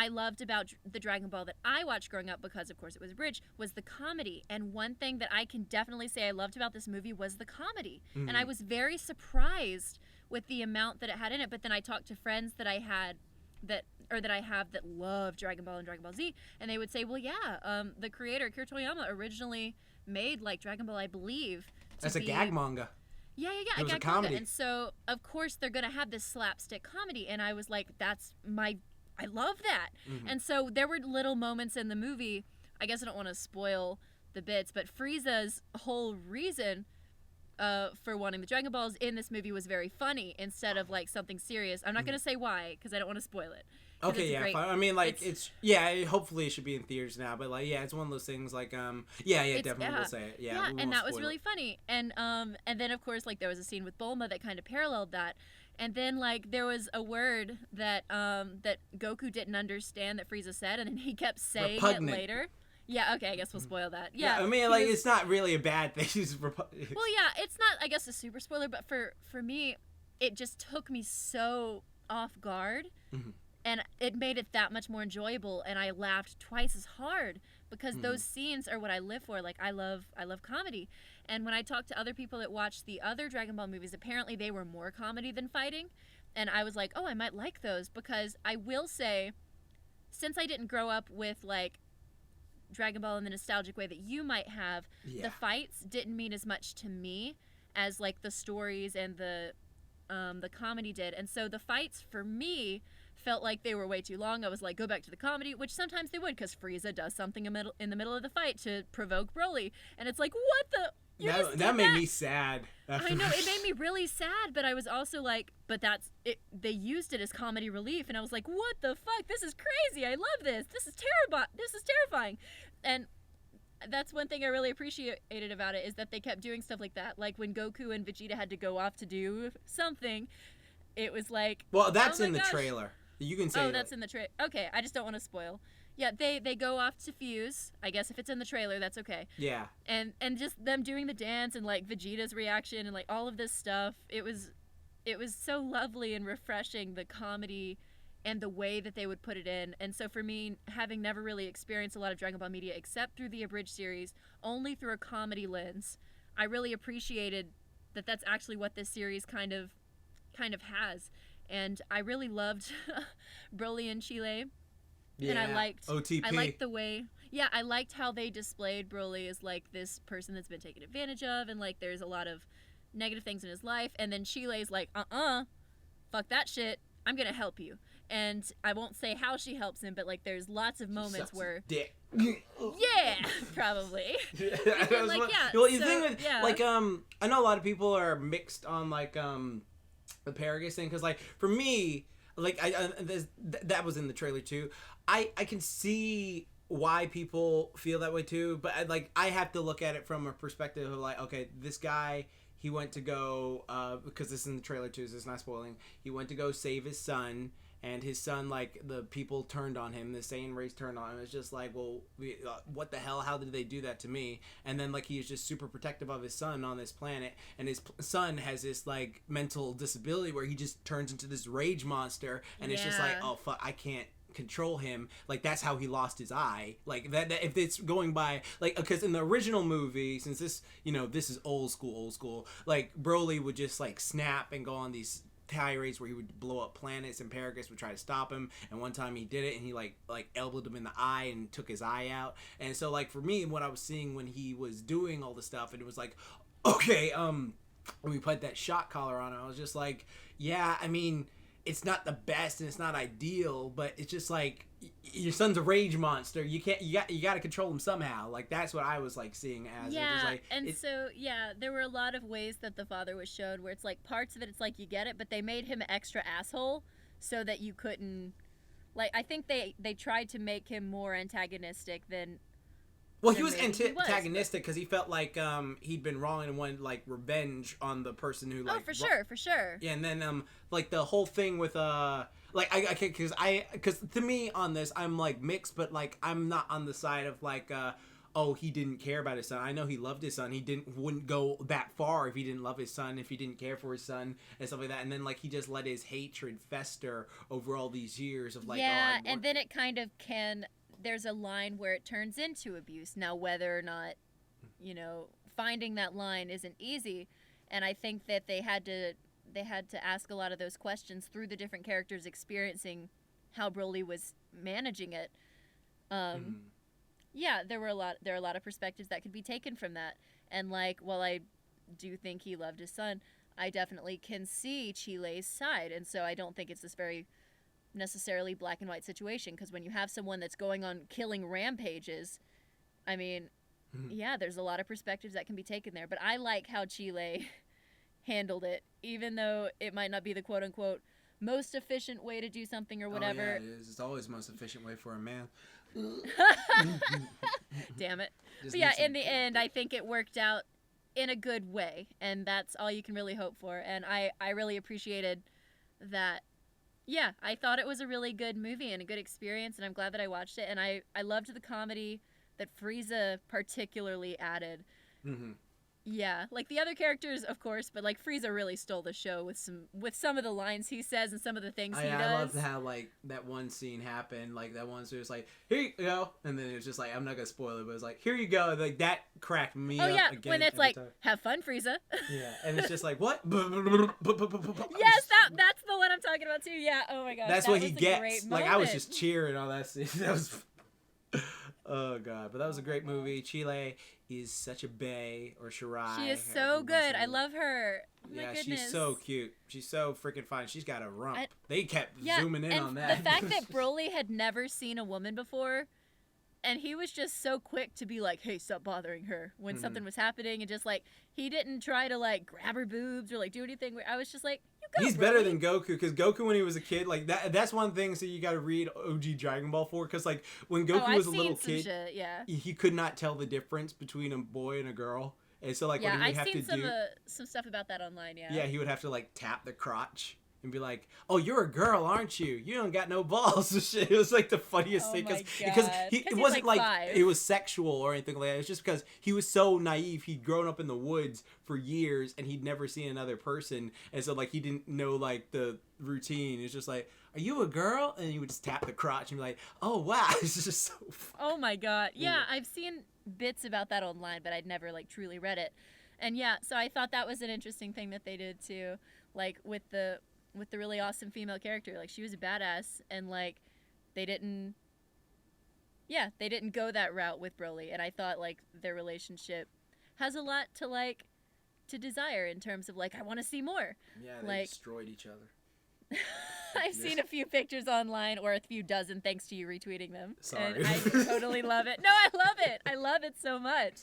loved about the Dragon Ball that I watched growing up, because of course it was a bridge, was the comedy. And one thing that I can definitely say I loved about this movie was the comedy. And I was very surprised with the amount that it had in it. But then I talked to friends that I have that love Dragon Ball and Dragon Ball Z, and they would say, well, the creator Akira Toriyama originally made like Dragon Ball, I believe, as a gag manga. Yeah, a gag manga. And so of course they're gonna have this slapstick comedy, and I was like, I love that. And so there were little moments in the movie, I guess I don't want to spoil the bits, but Frieza's whole reason for wanting the Dragon Balls in this movie was very funny instead of like something serious. I'm not going to say why because I don't want to spoil it. Okay, yeah, fine. I mean, like, hopefully it should be in theaters now, but like, it's one of those things like, definitely we'll say it. Yeah, and that was really funny. And then of course, like, there was a scene with Bulma that kind of paralleled that. And then, like, there was a word that that Goku didn't understand that Frieza said, and then he kept saying it later. Yeah, okay, I guess we'll spoil that. Yeah, I mean, like, it's not really a bad thing. Well, yeah, it's not, I guess, a super spoiler, but for me, it just took me so off guard, and it made it that much more enjoyable, and I laughed twice as hard, because those scenes are what I live for. Like, I love comedy. And when I talked to other people that watched the other Dragon Ball movies, apparently they were more comedy than fighting, and I was like, oh, I might like those, because I will say, since I didn't grow up with, like, Dragon Ball in the nostalgic way that you might have, the fights didn't mean as much to me as like the stories and the comedy did. And so the fights for me felt like they were way too long. I was like, go back to the comedy, which sometimes they would, because Frieza does something in the middle of the fight to provoke Broly, and it's like, what the. That made me sad. I know, it made me really sad, but I was also like, but that's it. They used it as comedy relief, and I was like, what the fuck? This is crazy. I love this. This is terrifying. And that's one thing I really appreciated about it, is that they kept doing stuff like that. Like when Goku and Vegeta had to go off to do something, it was like, well, that's in the trailer. You can say. Oh, that's in the trailer. Okay, I just don't want to spoil. Yeah, they go off to fuse. I guess if it's in the trailer, that's okay. Yeah. And just them doing the dance and like Vegeta's reaction and like all of this stuff. It was so lovely and refreshing, the comedy and the way that they would put it in. And so for me, having never really experienced a lot of Dragon Ball media except through the abridged series, only through a comedy lens, I really appreciated that that's actually what this series kind of has. And I really loved Broly and Chile. Yeah. And I liked OTP. I liked the way, I liked how they displayed Broly as like this person that's been taken advantage of, and like there's a lot of negative things in his life, and then Chile's like, fuck that shit, I'm gonna help you. And I won't say how she helps him, but like there's lots of moments where dick. Yeah, probably. Well, you think that, like I know a lot of people are mixed on like the Paragus thing, because like for me, like that was in the trailer too. I can see why people feel that way too, but I have to look at it from a perspective of like, okay, this guy, he went to go because this is in the trailer too, so it's not spoiling. He went to go save his son, and his son, like, the people turned on him, the Saiyan race turned on him. It's just like, well, what the hell? How did they do that to me? And then, like, he is just super protective of his son on this planet, and his son has this, like, mental disability where he just turns into this rage monster, and it's just like, oh, fuck, I can't control him. Like, that's how he lost his eye. Like, that if it's going by, like, because in the original movie, since this, you know, this is old school, like, Broly would just, like, snap and go on these tirades where he would blow up planets, and Paragus would try to stop him, and one time he did it, and he like elbowed him in the eye and took his eye out. And so, like, for me, what I was seeing when he was doing all the stuff, and it was like, okay, when we put that shock collar on, I was just like, yeah, I mean, it's not the best and it's not ideal, but it's just like, your son's a rage monster. You got to control him somehow. Like, that's what I was like seeing as. Yeah, it was like, and so there were a lot of ways that the father was showed where it's like parts of it, it's like you get it, but they made him extra asshole so that you couldn't. Like, I think they tried to make him more antagonistic than. Well, he was antagonistic because he felt like he'd been wrong and wanted like revenge on the person who like. Oh, for sure. Yeah, and then like the whole thing with like I can't, because to me on this I'm like mixed, but like I'm not on the side of like oh, he didn't care about his son. I know he loved his son. He wouldn't go that far if he didn't love his son, if he didn't care for his son and stuff like that. And then like he just let his hatred fester over all these years of like, and then it kind of can. There's a line where it turns into abuse. Now, whether or not, you know, finding that line isn't easy, and I think that they had to ask a lot of those questions through the different characters experiencing how Broly was managing it. Yeah, there are a lot of perspectives that could be taken from that. And like, while I do think he loved his son, I definitely can see Chile's side, and so I don't think it's this very necessarily black and white situation, because when you have someone that's going on killing rampages, I mean, yeah, there's a lot of perspectives that can be taken there. But I like how Chile handled it, even though it might not be the quote unquote most efficient way to do something or whatever. Oh, yeah, it is. It's always the most efficient way for a man. Damn it. But yeah, in the end, I think it worked out in a good way, and that's all you can really hope for. And I really appreciated that. Yeah, I thought it was a really good movie and a good experience, and I'm glad that I watched it. And I loved the comedy that Frieza particularly added. Mm-hmm. Yeah, like the other characters, of course, but like Frieza really stole the show with some of the lines he says and some of the things he does. I loved how like that one scene happened, like that one scene was like, here you go, and then it was just like, I'm not gonna spoil it, but it was like, here you go, like that cracked me up again. When it's like, have fun, Frieza. Yeah, and it's just like, what? Yes, that's the one I'm talking about too. Yeah, oh my gosh, that's what he gets. Like, I was just cheering on that scene. That was. Oh god, but that was a great movie. Chile is such a bae, or Shirai. She is so good. I love her. My goodness. She's so cute. She's so freaking fine. She's got a rump. They kept zooming in on that. The fact that Broly had never seen a woman before, and he was just so quick to be like, hey, stop bothering her when something was happening, and just like, he didn't try to like grab her boobs or like do anything. I was just like, he's better than Goku, because Goku, when he was a kid, like that's one thing, so you got to read OG Dragon Ball for, because like when Goku was a little kid, he could not tell the difference between a boy and a girl, and so like what he would have to do. Yeah, I've seen some stuff about that online. Yeah, he would have to like tap the crotch and be like, "Oh, you're a girl, aren't you? You don't got no balls." It was like the funniest thing, because it wasn't like it was sexual or anything like that. It was just because he was so naive. He'd grown up in the woods for years and he'd never seen another person, and so like he didn't know like the routine. It's just like, "Are you a girl?" And he would just tap the crotch and be like, "Oh wow." It's just so funny. Oh my god. Yeah, I've seen bits about that online, but I'd never like truly read it. And yeah, so I thought that was an interesting thing that they did too, like with the really awesome female character. Like, she was a badass, and like they didn't go that route with Broly, and I thought like their relationship has a lot to desire in terms of like, I want to see more. Yeah, they destroyed each other. I've seen a few pictures online, or a few dozen, thanks to you retweeting them. Sorry. And I totally love it. No, I love it. I love it so much.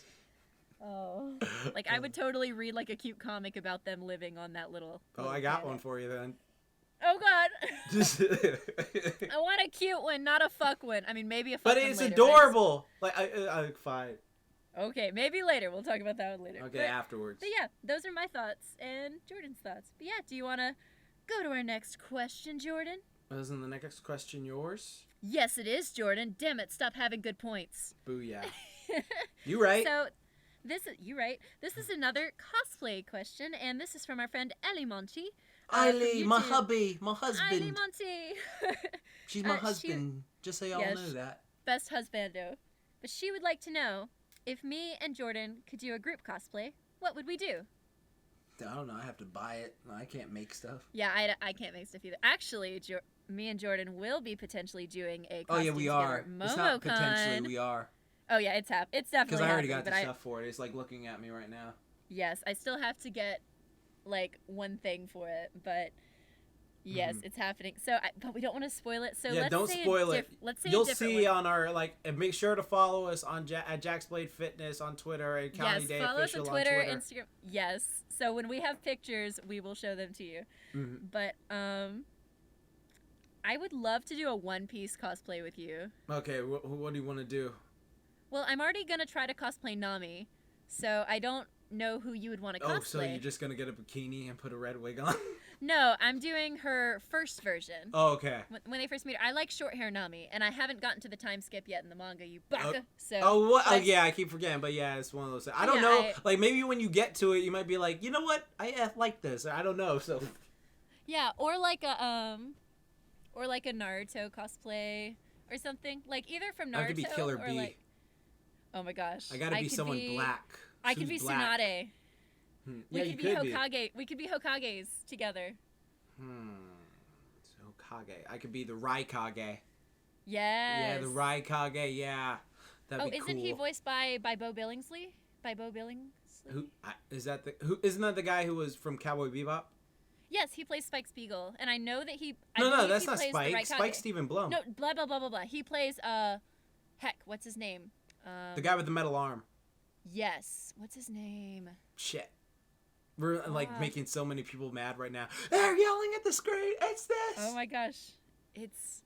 Oh, like I would totally read like a cute comic about them living on that little. Oh, I got one for you then. Oh god. I want a cute one, not a fuck one. I mean, maybe a fuck one. But it's later, adorable. Like I fine. Okay, maybe later. We'll talk about that one later. Okay, afterwards. But yeah, those are my thoughts and Jordan's thoughts. But yeah, do you want to go to our next question, Jordan? Isn't the next question yours? Yes, it is, Jordan. Damn it, stop having good points. Booyah. You right. So, you right. This is another cosplay question, and this is from our friend Ellie Monty. Eiley, my hubby, my husband. Eiley Monty. She's my husband, just so y'all know that. Best husbando. But she would like to know, if me and Jordan could do a group cosplay, what would we do? I don't know. I have to buy it. I can't make stuff. Yeah, I can't make stuff either. Actually, me and Jordan will be potentially doing a costume Oh yeah, we are. Together. It's not potentially, we are. Oh yeah, it's definitely because I already got the stuff for it. It's like looking at me right now. Yes, I still have to get like one thing for it, but yes, it's happening. So, but we don't want to spoil it. So yeah, don't spoil it. Let's say you'll see on our and make sure to follow us on at JaxBlade Fitness on Twitter and KaniDay Yes, follow us official on Twitter, Instagram. Yes. So when we have pictures, we will show them to you. But I would love to do a One Piece cosplay with you. Okay, what do you want to do? Well, I'm already gonna try to cosplay Nami, so I don't know who you would want to cosplay. Oh, so you're just gonna get a bikini and put a red wig on? No, I'm doing her first version. Oh, okay. When they first meet her, I like short hair Nami, and I haven't gotten to the time skip yet in the manga. You baka. So. Oh, what? Oh, yeah, I keep forgetting, but yeah, it's one of those things. I don't know. Like maybe when you get to it, you might be like, you know what? I like this. I don't know. So. Yeah, or like a Naruto cosplay or something. Like either from Naruto I could be Killer or Bee. like. Oh my gosh. I gotta be someone black. I could be Tsunade. Yeah, we could be Hokage. We could be Hokages together. Hokage. I could be the Raikage. Yes. Yeah, the Raikage. Yeah, that'd be cool. Isn't he voiced by Bo Billingsley? By Bo Billingsley? Who is that? Isn't that the guy who was from Cowboy Bebop? Yes, he plays Spike Spiegel, and I know that he. No, that's not Spike. Spike's Stephen Blum. No, blah blah blah blah blah. He plays heck, what's his name? The guy with the metal arm. Yes. What's his name? Shit. We're like making so many people mad right now. They're yelling at the screen. It's this. Oh my gosh. It's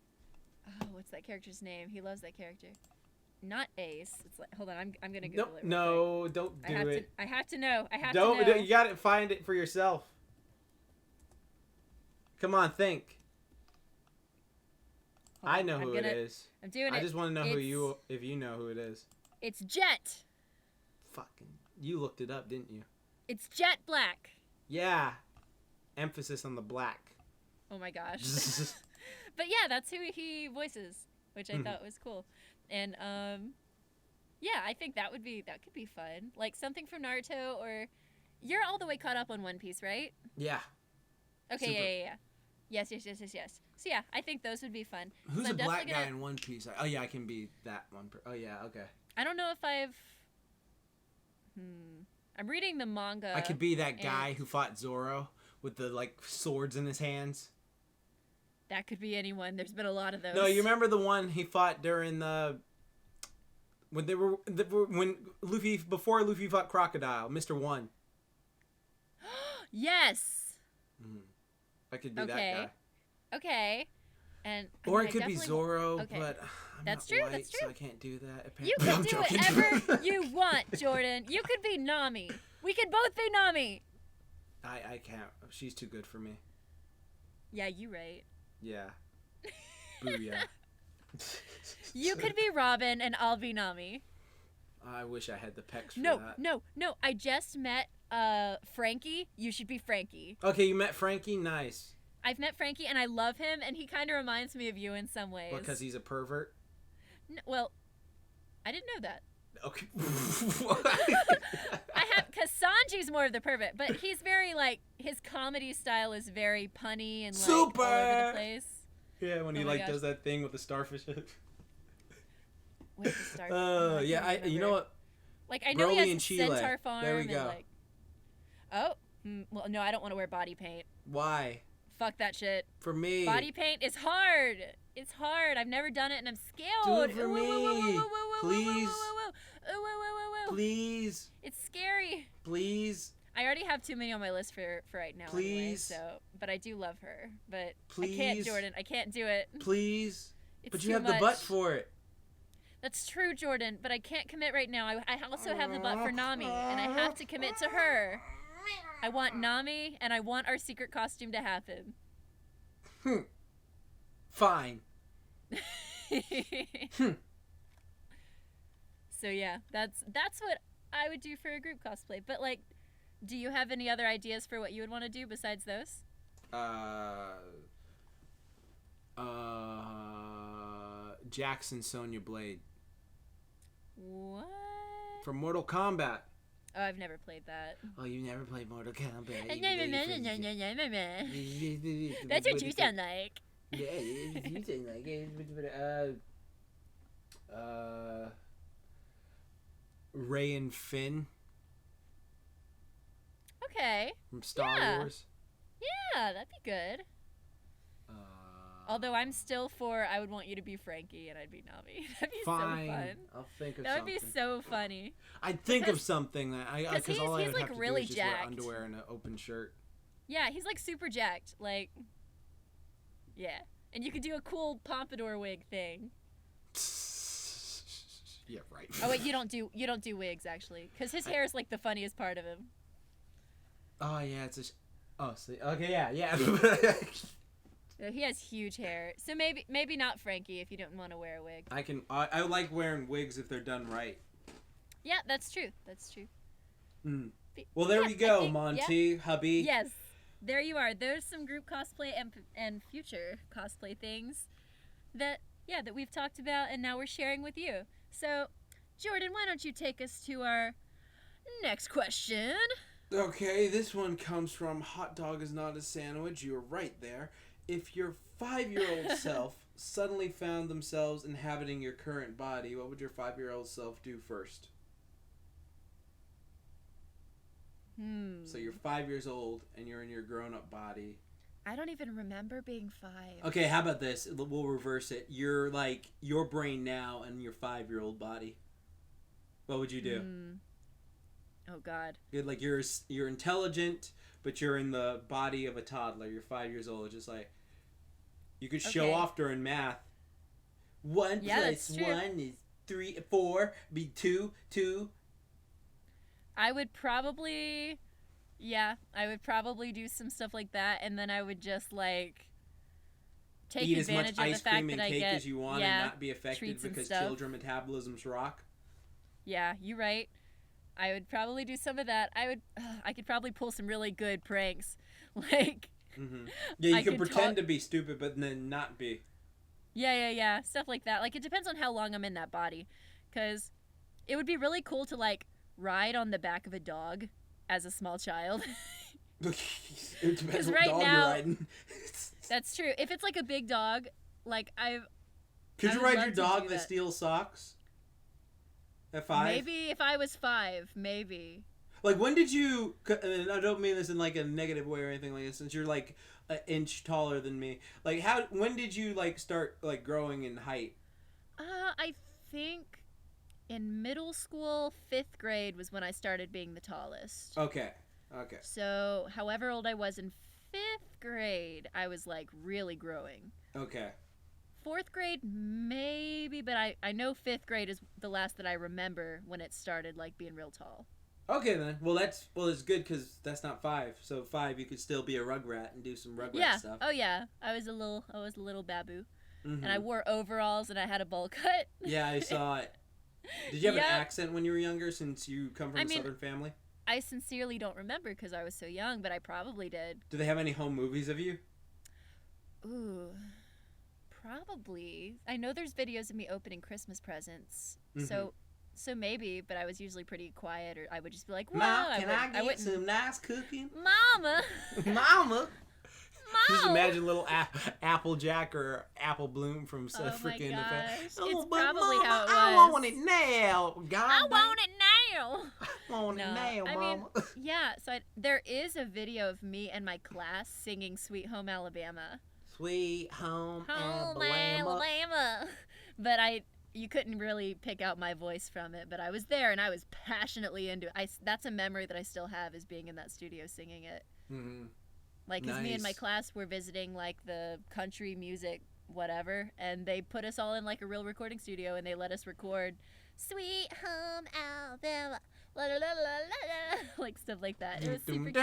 what's that character's name? He loves that character. Not Ace. It's like, hold on, I'm gonna Google it. No, don't do it. I have to know. Don't. You gotta find it for yourself. Come on, think. I know who it is. I'm doing it. I just want to know if you know who it is. It's Jet. Fucking, you looked it up, didn't you? It's Jet Black. Yeah. Emphasis on the black. Oh my gosh. But yeah, that's who he voices, which I thought was cool. And yeah, I think that could be fun. Like something from Naruto, or you're all the way caught up on One Piece, right? Yeah. Okay, yeah. Yes. So yeah, I think those would be fun. Who's so a black guy in One Piece? Oh yeah, I can be that one. Oh yeah, okay. I don't know if I've. I'm reading the manga. I could be that guy who fought Zoro with the like swords in his hands. That could be anyone. There's been a lot of those. No, you remember the one he fought during the when Luffy before Luffy fought Crocodile, Mr. One. Yes. I could be that guy. Okay. And or it could be Zoro, but I'm that's not true. white, That's true. so I can't do that. Apparently. You can do whatever you want, Jordan. You could be Nami. We could both be Nami. I can't. She's too good for me. Yeah, you right. Yeah. Booyah. You could be Robin and I'll be Nami. I wish I had the pecs for that. No. I just met Frankie. You should be Frankie. Okay, you met Frankie? Nice. I've met Frankie and I love him and he kind of reminds me of you in some ways. Because he's a pervert? Well, I didn't know that. Okay. Because Sanji's more of the pervert, but he's very like, his comedy style is very punny and like Super! all over the place. Yeah, when he does that thing with the starfish. With the starfish. Yeah, you know what? Like I know Broly he has a centaur farm. There we go. And, like, oh, well, no, I don't want to wear body paint. Why? Fuck that shit. For me. Body paint is hard. It's hard. I've never done it and I'm scared. Do it for me. Please. Please. It's scary. Please. I already have too many on my list for right now. Please. Anyway, but I do love her. But please. I can't, Jordan. I can't do it. Please. It's but you have the butt for it. That's true, Jordan. But I can't commit right now. I also have the butt for Nami, and I have to commit to her. I want Nami, and I want our secret costume to happen. Fine. So yeah, that's what I would do for a group cosplay. But like, do you have any other ideas for what you would want to do besides those? Jax and Sonya Blade. What? From Mortal Kombat. Oh, I've never played that. Oh, you never played Mortal Kombat? That's what you sound like. Yeah, you sound like it. Rey and Finn. Okay. From Star Wars. Yeah, that'd be good. Although I'm still for, I would want you to be Frankie and I'd be Nami. That'd be so fun. I'll think of something. That would be so funny. I'd think of something that because all I would like have to really do is just jacked. wear underwear and an open shirt. Yeah, he's like super jacked. Like, yeah. And you could do a cool pompadour wig thing. Yeah, right. Oh wait, you don't do wigs actually, because his hair is like the funniest part of him. Oh yeah, it's okay, yeah. He has huge hair, so maybe not Frankie if you don't want to wear a wig. I like wearing wigs if they're done right. Yeah, that's true. Well, there we go, Monty, hubby. Yes, there you are. There's some group cosplay and future cosplay things that we've talked about, and now we're sharing with you. So, Jordan, why don't you take us to our next question? Okay, this one comes from Hot Dog is Not a Sandwich. You're right there. If your 5-year-old self suddenly found themselves inhabiting your current body, what would your 5-year-old self do first? So you're 5 years old and you're in your grown-up body. I don't even remember being 5. Okay, how about this? We'll reverse it. You're like your brain now and your 5-year-old body. What would you do? Oh God. Like you're intelligent, but you're in the body of a toddler. You're 5 years old. Just like you could show off during math. 1 plus 1 is 3, 4. Be 2, 2. I would probably do some stuff like that, and then I would just like take eat as much advantage of ice the fact cream and that cake I get as you want and not be affected because children metabolisms rock. Yeah, you're right. I would probably do some of that. I could probably pull some really good pranks, like. Yeah, you can pretend to be stupid, but then not be. Yeah, stuff like that. Like it depends on how long I'm in that body, because it would be really cool to like ride on the back of a dog as a small child. It depends what right dog now, you're riding. That's true. If it's like a big dog, like Could you ride your dog that steals socks? At 5? Maybe if I was 5, maybe. Like, when did you... And I don't mean this in, like, a negative way or anything like this, since you're, like, an inch taller than me. Like, when did you, like, start, like, growing in height? I think in middle school, 5th grade was when I started being the tallest. Okay. So, however old I was in 5th grade, I was, like, really growing. Okay. 4th grade, maybe, but I know 5th grade is the last that I remember when it started, like, being real tall. Okay, then. Well, it's good because that's not 5. So 5, you could still be a rugrat and do some rugrat stuff. Oh yeah. I was a little babu, and I wore overalls and I had a bowl cut. Yeah, I saw it. Did you have an accent when you were younger, since you come from a Southern family? I sincerely don't remember because I was so young, but I probably did. Do they have any home movies of you? Ooh, probably. I know there's videos of me opening Christmas presents, so maybe, but I was usually pretty quiet, or I would just be like, "Wow, Mom, can I get some nice cooking?" Mama. Mama. Just imagine little Applejack or Apple Bloom from freaking the gosh. It's but probably Mama, how it was. I want it now. I want it now. I want it now, Mama. I mean, yeah, so there is a video of me and my class singing Sweet Home Alabama. Sweet Home Alabama. But you couldn't really pick out my voice from it, but I was there and I was passionately into it. That's a memory that I still have, is being in that studio singing it. Mm-hmm. Like, because me and my class were visiting, like, the country music whatever, and they put us all in, like, a real recording studio, and they let us record Sweet Home Alabama, la la la la la, like stuff like that. It was super cute.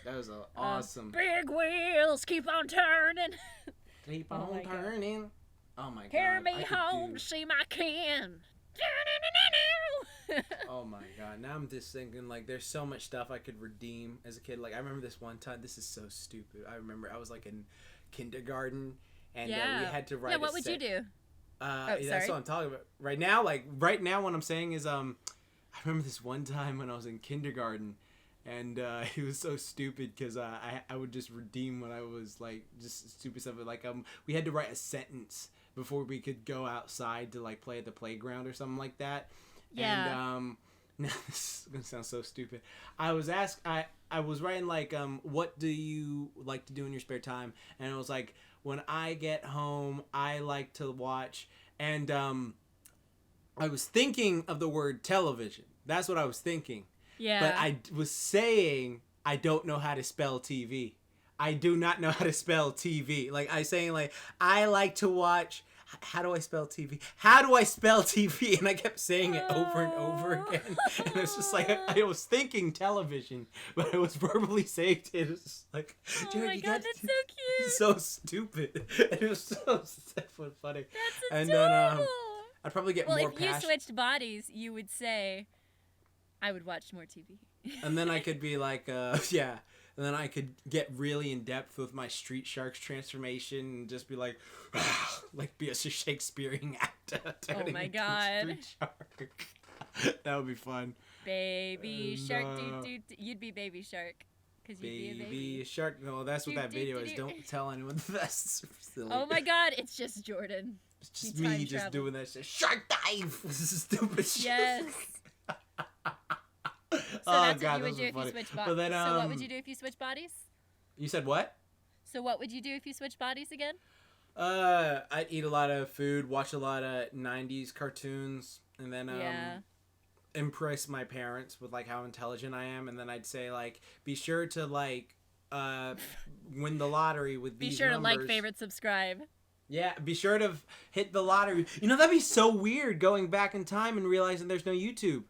That was awesome. Big wheels keep on turning. Keep on turning. Oh my god. Carry me home to see my kin. Oh my god. Now I'm just thinking, like, there's so much stuff I could redeem as a kid. Like, I remember this one time. This is so stupid. I remember I was, like, in kindergarten, and we had to write what would you do? That's what I'm talking about. Right now, what I'm saying is, I remember this one time when I was in kindergarten, and it was so stupid because I would just redeem when I was, like, just stupid stuff. Like, we had to write a sentence before we could go outside to, like, play at the playground or something like that. Yeah. And now this is gonna sound so stupid. I was writing, like, what do you like to do in your spare time? And it was like, when I get home, I like to watch, and I was thinking of the word television. That's what I was thinking. Yeah. But I was saying I don't know how to spell TV. I do not know how to spell TV. Like, I saying, like, I like to watch. How do I spell TV? How do I spell TV? And I kept saying it over and over again. And it's just like, I was thinking television, but I was verbally saying it. It was just like, oh my god, that's so cute. So stupid. It was so funny. That's adorable. And then I'd probably get more passionate. Well, if you switched bodies, you would say, I would watch more TV. And then I could be like, yeah. And then I could get really in depth with my Street Sharks transformation and just be like, like, be a Shakespearean actor. Oh my god. Street Shark. That would be fun. Baby Shark. You'd be Baby Shark. Because you'd be a baby. Shark. No, that's what that video is. Don't tell anyone. That's silly. Oh my god, it's just Jordan. It's just me just doing that shit. Shark dive! This is stupid shit. Yes. So that's what you would do if you switched bodies. So what would you do if you switched bodies? You said what? So what would you do if you switched bodies again? I'd eat a lot of food, watch a lot of 90s cartoons, and then impress my parents with, like, how intelligent I am, and then I'd say, like, be sure to, like, win the lottery with these numbers. Be sure to like, favorite, subscribe. Yeah, be sure to hit the lottery. You know, that'd be so weird going back in time and realizing there's no YouTube.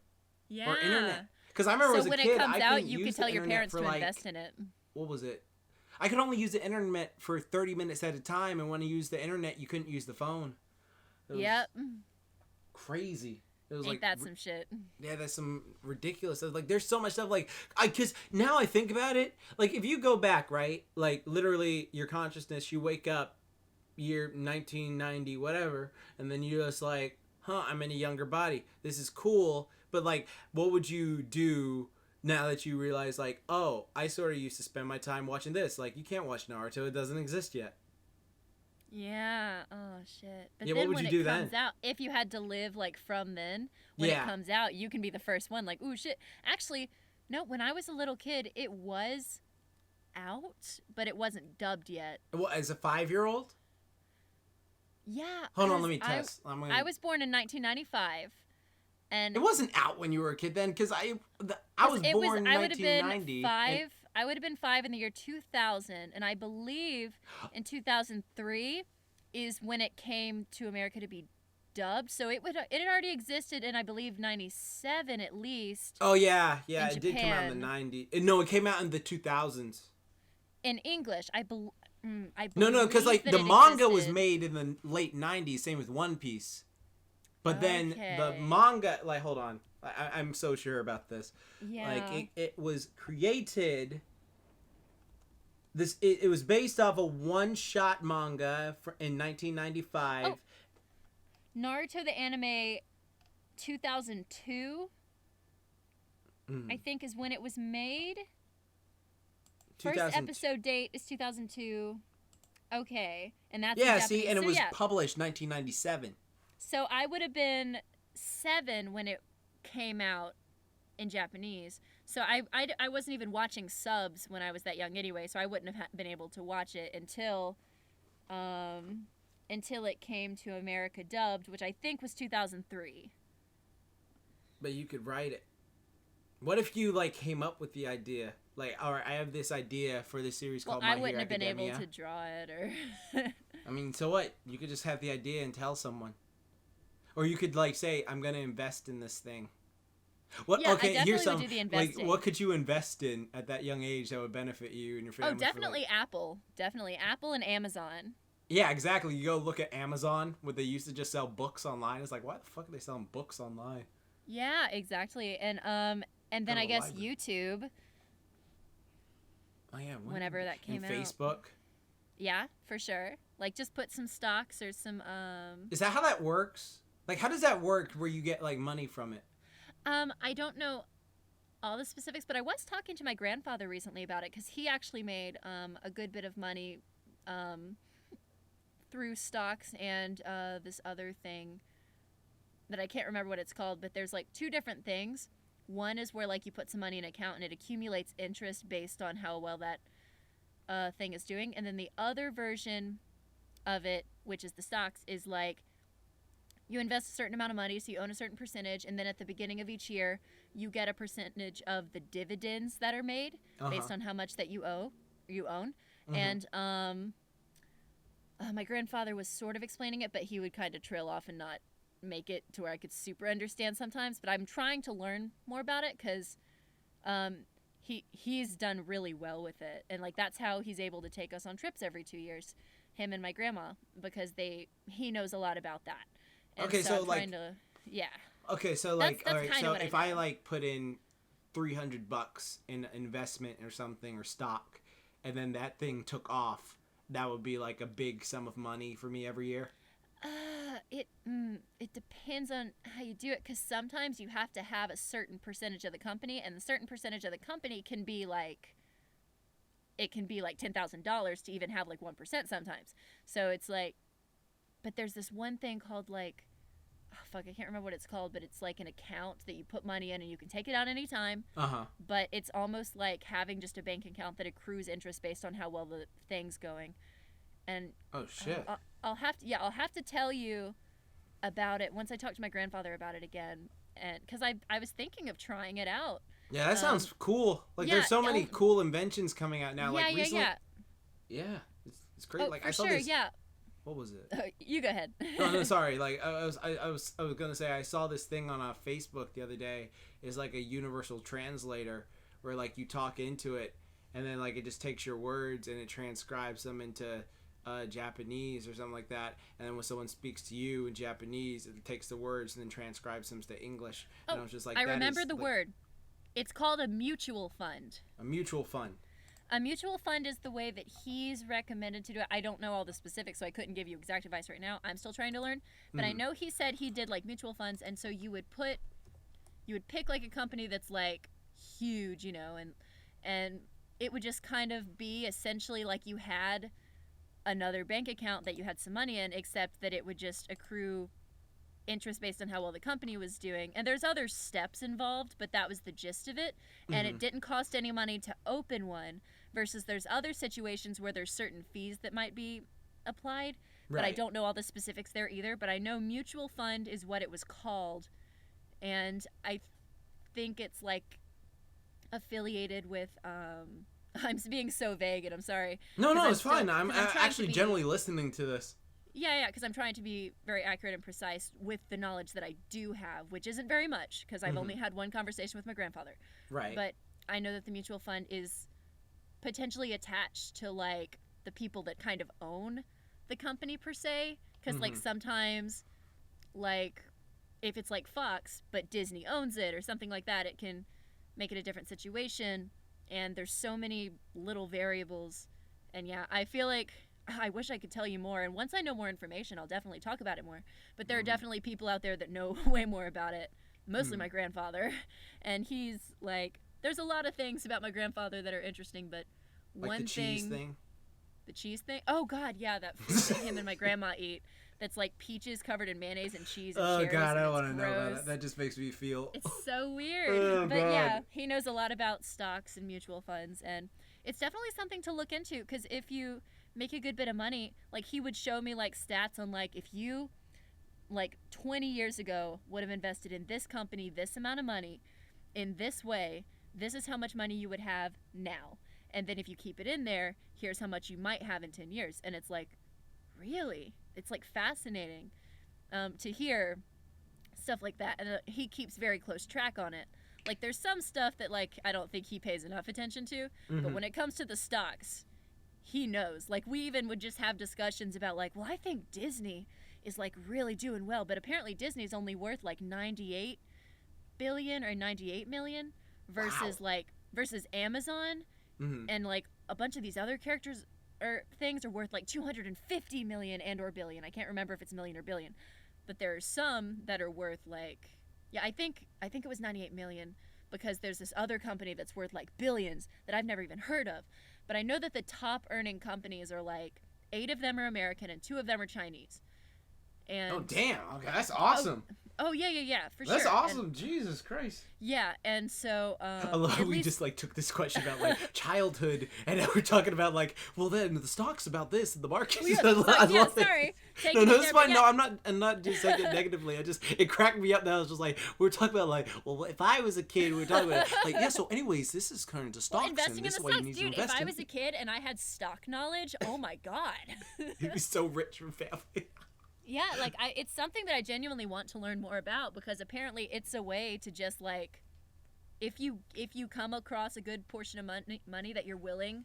Yeah. Or internet. Because I remember as a kid, when it comes out, you could tell your parents to invest in it. What was it? I could only use the internet for 30 minutes at a time, and when you used the internet, you couldn't use the phone. Yep. Crazy. It was Ain't that some shit? Yeah, that's some ridiculous stuff. Like, there's so much stuff, like, because now I think about it, like, if you go back, right, like, literally, your consciousness, you wake up, year 1990, whatever, and then you're just like, I'm in a younger body. This is cool. But, like, what would you do now that you realize, like, oh, I sort of used to spend my time watching this. Like, you can't watch Naruto. It doesn't exist yet. Yeah. Oh, shit. But Yeah, then what would when you it do comes then? out, if you had to live, like, from then, when it comes out, you can be the first one. Like, ooh, shit. Actually, no, when I was a little kid, it was out, but it wasn't dubbed yet. Well, as a 5-year-old? Yeah. Hold on, let me test. I was born in 1995. And it wasn't out when you were a kid then, because I was born in 1990. I would have been 5 in the year 2000, and I believe in 2003 is when it came to America to be dubbed. So it had already existed in, I believe, 97 at least. Oh yeah, it Japan. did come out in the 90s. No, it came out in the 2000s. In English, I believe. No, because like the manga was made in the late 90s, same with One Piece. But then the manga, like, hold on, I'm so sure about this. Yeah. Like it was created. It was based off a one-shot manga in 1995. Oh. Naruto the anime, 2002. I think is when it was made. First episode date is 2002. Okay, and that's and it was published 1997. So I would have been 7 when it came out in Japanese. So I wasn't even watching subs when I was that young anyway. So I wouldn't have been able to watch it until it came to America dubbed, which I think was 2003. But you could write it. What if you like came up with the idea? Like, all right, I have this idea for this series called My Hero Academia. I wouldn't have been able to draw it or. I mean, so what? You could just have the idea and tell someone. Or you could like say, "I'm gonna invest in this thing." What? Yeah, okay, here's some. Would do the investing. Like, what could you invest in at that young age that would benefit you and your family? Oh, definitely Apple. Definitely Apple and Amazon. Yeah, exactly. You go look at Amazon, where they used to just sell books online. It's like, why the fuck are they selling books online? Yeah, exactly. And then I guess library. YouTube. Oh yeah. Whenever that came out. Facebook. Yeah, for sure. Like, just put some stocks or some. Is that how that works? Like, how does that work where you get, like, money from it? I don't know all the specifics, but I was talking to my grandfather recently about it because he actually made a good bit of money through stocks and this other thing that I can't remember what it's called, but there's, like, 2 different things. One is where, like, you put some money in an account and it accumulates interest based on how well that thing is doing. And then the other version of it, which is the stocks, is, like, you invest a certain amount of money, so you own a certain percentage, and then at the beginning of each year, you get a percentage of the dividends that are made based on how much that you own. Mm-hmm. And my grandfather was sort of explaining it, but he would kind of trail off and not make it to where I could super understand sometimes. But I'm trying to learn more about it because he's done really well with it, and like that's how he's able to take us on trips every 2 years, him and my grandma, because he knows a lot about that. And okay, so like, yeah. Okay, so like, that's all right, so if I like put in $300 in investment or something or stock, and then that thing took off, that would be like a big sum of money for me every year. It depends on how you do it, because sometimes you have to have a certain percentage of the company, and the certain percentage of the company can be like, it can be like $10,000 to even have like 1% sometimes. So it's like, but there's this one thing called like, I can't remember what it's called, but it's like an account that you put money in and you can take it out anytime. But it's almost like having just a bank account that accrues interest based on how well the thing's going. And oh shit. I'll have to tell you about it once I talk to my grandfather about it again, and because I was thinking of trying it out. Yeah, that sounds cool. Like there's so many cool inventions coming out now. Like recently, yeah, it's great. Like I saw this. Yeah. What was it? You go ahead. No, sorry. Like I was gonna say I saw this thing on Facebook the other day. It's like a universal translator where like you talk into it and then like it just takes your words and it transcribes them into Japanese or something like that. And then when someone speaks to you in Japanese, it takes the words and then transcribes them to English. And I was just like, I remember the word. It's called a mutual fund. A mutual fund. A mutual fund is the way that he's recommended to do it. I don't know all the specifics, so I couldn't give you exact advice right now. I'm still trying to learn. But I know he said he did like mutual funds, and so you would pick like a company that's like huge, you know, and it would just kind of be essentially like you had another bank account that you had some money in, except that it would just accrue interest based on how well the company was doing. And there's other steps involved, but that was the gist of it. And it didn't cost any money to open one, versus there's other situations where there's certain fees that might be applied. But I don't know all the specifics there either. But I know mutual fund is what it was called. And I think it's like affiliated with, I'm being so vague and I'm sorry. No, it's fine. I'm actually generally listening to this. Yeah, because I'm trying to be very accurate and precise with the knowledge that I do have, which isn't very much, because I've only had one conversation with my grandfather. Right. But I know that the mutual fund is potentially attached to, like, the people that kind of own the company, per se. Because, like, sometimes, like, if it's like Fox, but Disney owns it or something like that, it can make it a different situation. And there's so many little variables. And, yeah, I feel like I wish I could tell you more, and once I know more information, I'll definitely talk about it more. But there are definitely people out there that know way more about it, mostly my grandfather. And he's like, there's a lot of things about my grandfather that are interesting, but like one the cheese thing? The cheese thing? Oh, God, yeah, that food that him and my grandma eat. That's like peaches covered in mayonnaise and cheese and cherries. Oh, God, I don't want to know about that. That just makes me feel... It's so weird. Oh, but God. yeah, he knows a lot about stocks and mutual funds, and it's definitely something to look into, because if you make a good bit of money, like, he would show me, like, stats on, like, if you, like, 20 years ago would have invested in this company this amount of money in this way, this is how much money you would have now. And then if you keep it in there, here's how much you might have in 10 years. And it's like, really? It's, like, fascinating to hear stuff like that. And he keeps very close track on it. Like, there's some stuff that, like, I don't think he pays enough attention to. But when it comes to the stocks, he knows. Like, we even would just have discussions about, like, well, I think Disney is, like, really doing well, but apparently Disney's only worth, like, 98 billion or 98 million versus, versus Amazon, and, like, a bunch of these other characters or things are worth, like, 250 million and or billion. I can't remember if it's million or billion, but there are some that are worth, like, yeah, I think it was 98 million, because there's this other company that's worth, like, billions that I've never even heard of. But I know that the top earning companies are, like, 8 of them are American and 2 of them are Chinese. And oh, damn. Okay, that's awesome. Oh, yeah, for sure. That's awesome. And, Jesus Christ. Yeah, and so... I love how we just, like, took this question about, like, childhood, and now we're talking about, like, well, then the stock's about this, and the market is... sorry. No, it's fine. Yeah. No, I'm not just saying it negatively. It cracked me up now. It's just like, we're talking about, like, well, if I was a kid, we're talking about, like, yeah, so anyways, this is kind of stocks, investing and this in is the why you stocks. need to Dude, invest if I in. was a kid and I had stock knowledge, oh my God. You'd be so rich from family. Yeah, like, it's something that I genuinely want to learn more about, because apparently it's a way to just, like, if you come across a good portion of money that you're willing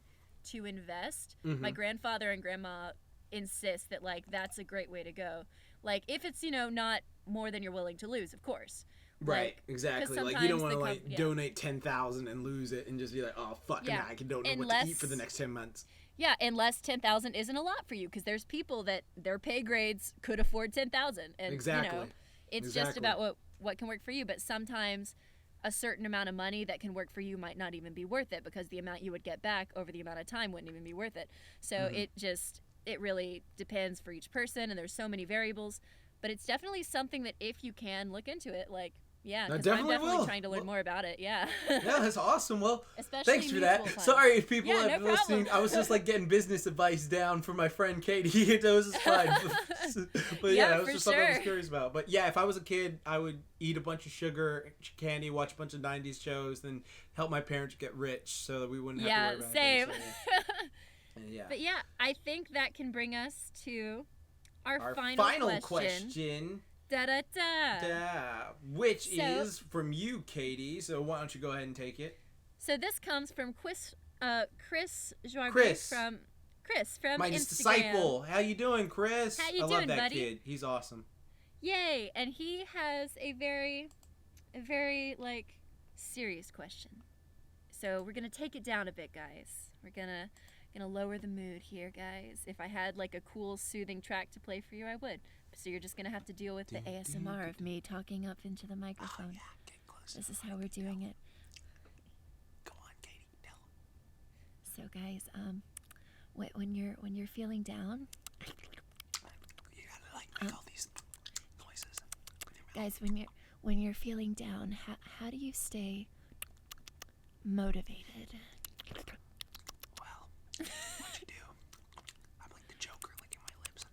to invest, my grandfather and grandma insist that, like, that's a great way to go. Like, if it's, you know, not more than you're willing to lose, of course. Right, like, exactly. Like, you don't want to, like, donate 10,000 and lose it and just be like, oh, fuck, now I don't know what to eat for the next 10 months. Yeah, unless 10,000 isn't a lot for you, because there's people that their pay grades could afford 10,000, and exactly. You know, it's just about what can work for you. But sometimes a certain amount of money that can work for you might not even be worth it, because the amount you would get back over the amount of time wouldn't even be worth it. So it really depends for each person, and there's so many variables. But it's definitely something that if you can look into it, like. Yeah, because I'm definitely trying to learn more about it. Yeah. Yeah, that's awesome. Well, especially thanks for that. Funds. Sorry if people have been listening. I was just like getting business advice down from my friend Katy. It was just fine. But yeah, that was just something I was curious about. But yeah, if I was a kid, I would eat a bunch of sugar candy, watch a bunch of 90s shows, then help my parents get rich so that we wouldn't have to worry about same. it. So, yeah. But yeah, I think that can bring us to our final question. Which is from you, Katy. So why don't you go ahead and take it? So this comes from Chris from my Instagram. Disciple. How you doing, Chris? How you doing, love that buddy? Kid. He's awesome. Yay! And he has a very, like, serious question. So we're gonna take it down a bit, guys. We're gonna lower the mood here, guys. If I had, like, a cool, soothing track to play for you, I would. So you're just going to have to deal with the ASMR of me talking up into the microphone. Oh, yeah, get closer. This is how we're doing it. guys, when you're feeling down, You gotta like make all these noises. guys, when you're feeling down, how do you stay motivated? Well, what you do? I'm like the Joker licking my lips.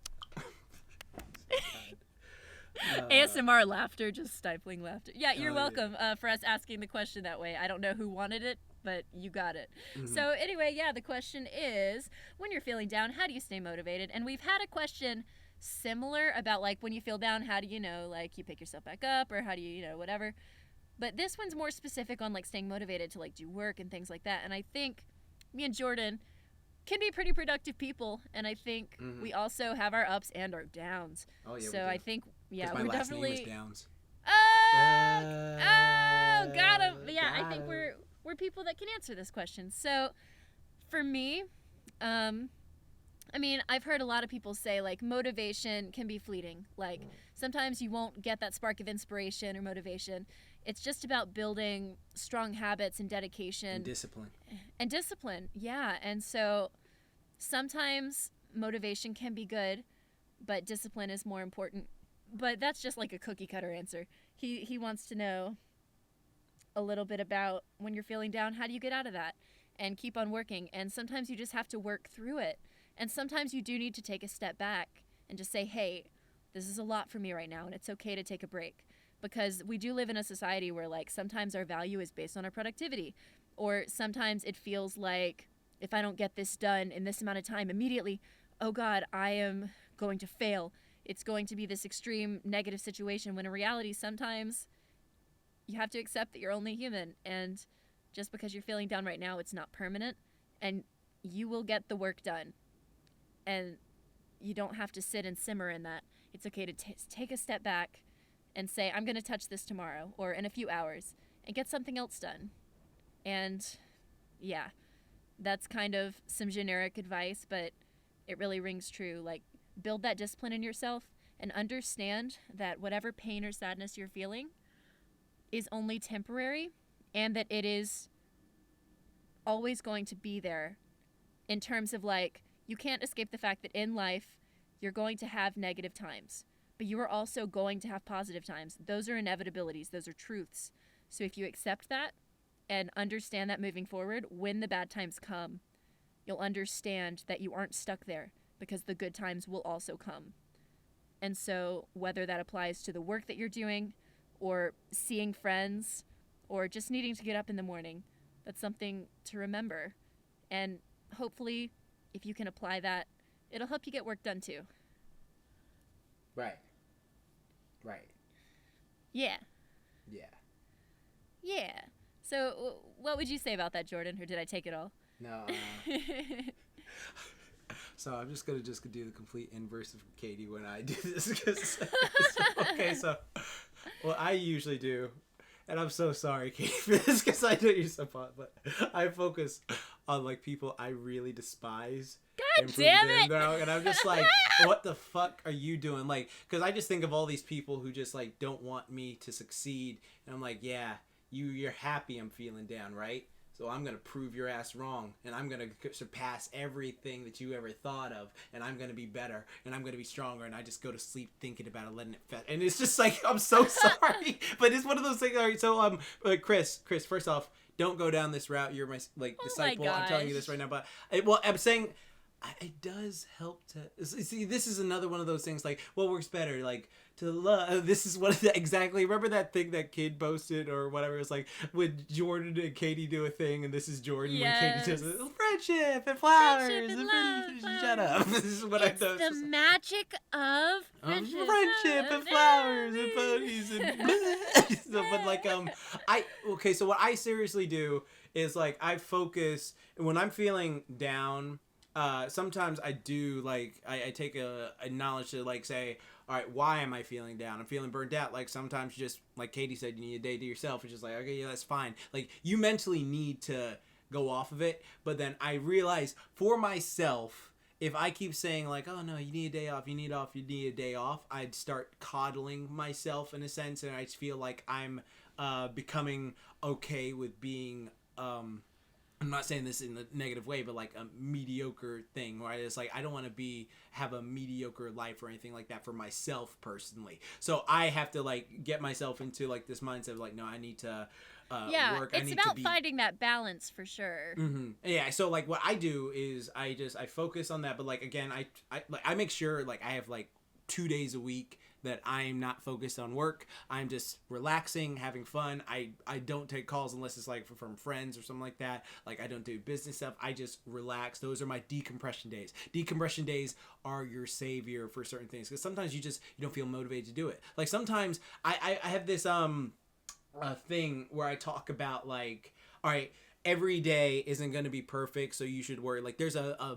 ASMR laughter, just stifling laughter. Yeah, you're welcome for us asking the question that way. I don't know who wanted it, but you got it. Mm-hmm. So anyway, yeah, the question is, when you're feeling down, how do you stay motivated? And we've had a question similar about like when you feel down, how do you know, like you pick yourself back up, or how do you, whatever. But this one's more specific on like staying motivated to like do work and things like that. And I think me and Jordan can be pretty productive people, and I think we also have our ups and our downs. Oh yeah. So I think my we're last definitely. name is Downs. Got him. Yeah, I think we're people that can answer this question. So, for me, I mean, I've heard a lot of people say like motivation can be fleeting. Like sometimes you won't get that spark of inspiration or motivation. It's just about building strong habits and dedication. And discipline, yeah. And so sometimes motivation can be good, but discipline is more important. But that's just like a cookie cutter answer. He wants to know a little bit about when you're feeling down, how do you get out of that and keep on working? And sometimes you just have to work through it. And sometimes you do need to take a step back and just say, hey, this is a lot for me right now, and it's okay to take a break. Because we do live in a society where like sometimes our value is based on our productivity, or sometimes it feels like if I don't get this done in this amount of time immediately, oh God, I am going to fail. It's going to be this extreme negative situation, when in reality sometimes you have to accept that you're only human, and just because you're feeling down right now, it's not permanent, and you will get the work done. And you don't have to sit and simmer in that. It's okay to take a step back and say, I'm going to touch this tomorrow or in a few hours and get something else done. And yeah, that's kind of some generic advice, but it really rings true. Like, build that discipline in yourself and understand that whatever pain or sadness you're feeling is only temporary, and that it is always going to be there, in terms of like, you can't escape the fact that in life you're going to have negative times, but you are also going to have positive times. Those are inevitabilities. Those are truths. So if you accept that and understand that moving forward, when the bad times come, you'll understand that you aren't stuck there, because the good times will also come. And so whether that applies to the work that you're doing, or seeing friends, or just needing to get up in the morning, that's something to remember. And hopefully, if you can apply that, it'll help you get work done too. Right. Yeah. Yeah. So what would you say about that, Jordan? Or did I take it all? No. So I'm just gonna do the complete inverse of Katy when I do this. Okay, so what I usually do, and I'm so sorry, Katy, for this, because I know you're so fun, but I focus on like people I really despise. God damn it! And I'm just like, what the fuck are you doing? Like, because I just think of all these people who just like don't want me to succeed, and I'm like, yeah, you're happy I'm feeling down, right? So I'm going to prove your ass wrong, and I'm going to surpass everything that you ever thought of, and I'm going to be better, and I'm going to be stronger, and I just go to sleep thinking about it, letting it fest. And it's just like, I'm so sorry, but it's one of those things. All right, so Chris, first off, don't go down this route. You're my disciple. I'm telling you this right now, but I'm saying it does help to see. This is another one of those things. Like, what works better? Like, to love. This is what exactly. Remember that thing that kid posted or whatever? It's like when Jordan and Katy do a thing, and this is Jordan when Katy does it. Friendship and flowers. Friendship and love. Shut up. This is what I know. It's the magic of friendship. Friendship and flowers and ponies and. So, but like so what I seriously do is like I focus when I'm feeling down. Sometimes I do like I take a knowledge to like say, all right, why am I feeling down? I'm feeling burnt out. Like sometimes you just, like Katy said, you need a day to yourself. It's just like, okay, yeah, that's fine. Like you mentally need to go off of it. But then I realize for myself, if I keep saying like, oh no, you need a day off, you need a day off, I'd start coddling myself in a sense, and I feel like I'm becoming okay with being I'm not saying this in a negative way, but like a mediocre thing where it's like I don't want to have a mediocre life or anything like that for myself personally. So I have to like get myself into like this mindset of like, no, I need to work. It's about finding that balance for sure. Mm-hmm. Yeah. So like what I do is I focus on that, but like again, I make sure like I have like 2 days a week that I'm not focused on work. I'm just relaxing, having fun. I don't take calls unless it's like from friends or something like that. Like I don't do business stuff. I just relax. Those are my decompression days. Decompression days are your savior for certain things because sometimes you don't feel motivated to do it. Like sometimes I have this thing where I talk about like, all right, every day isn't going to be perfect, so you should worry. Like there's a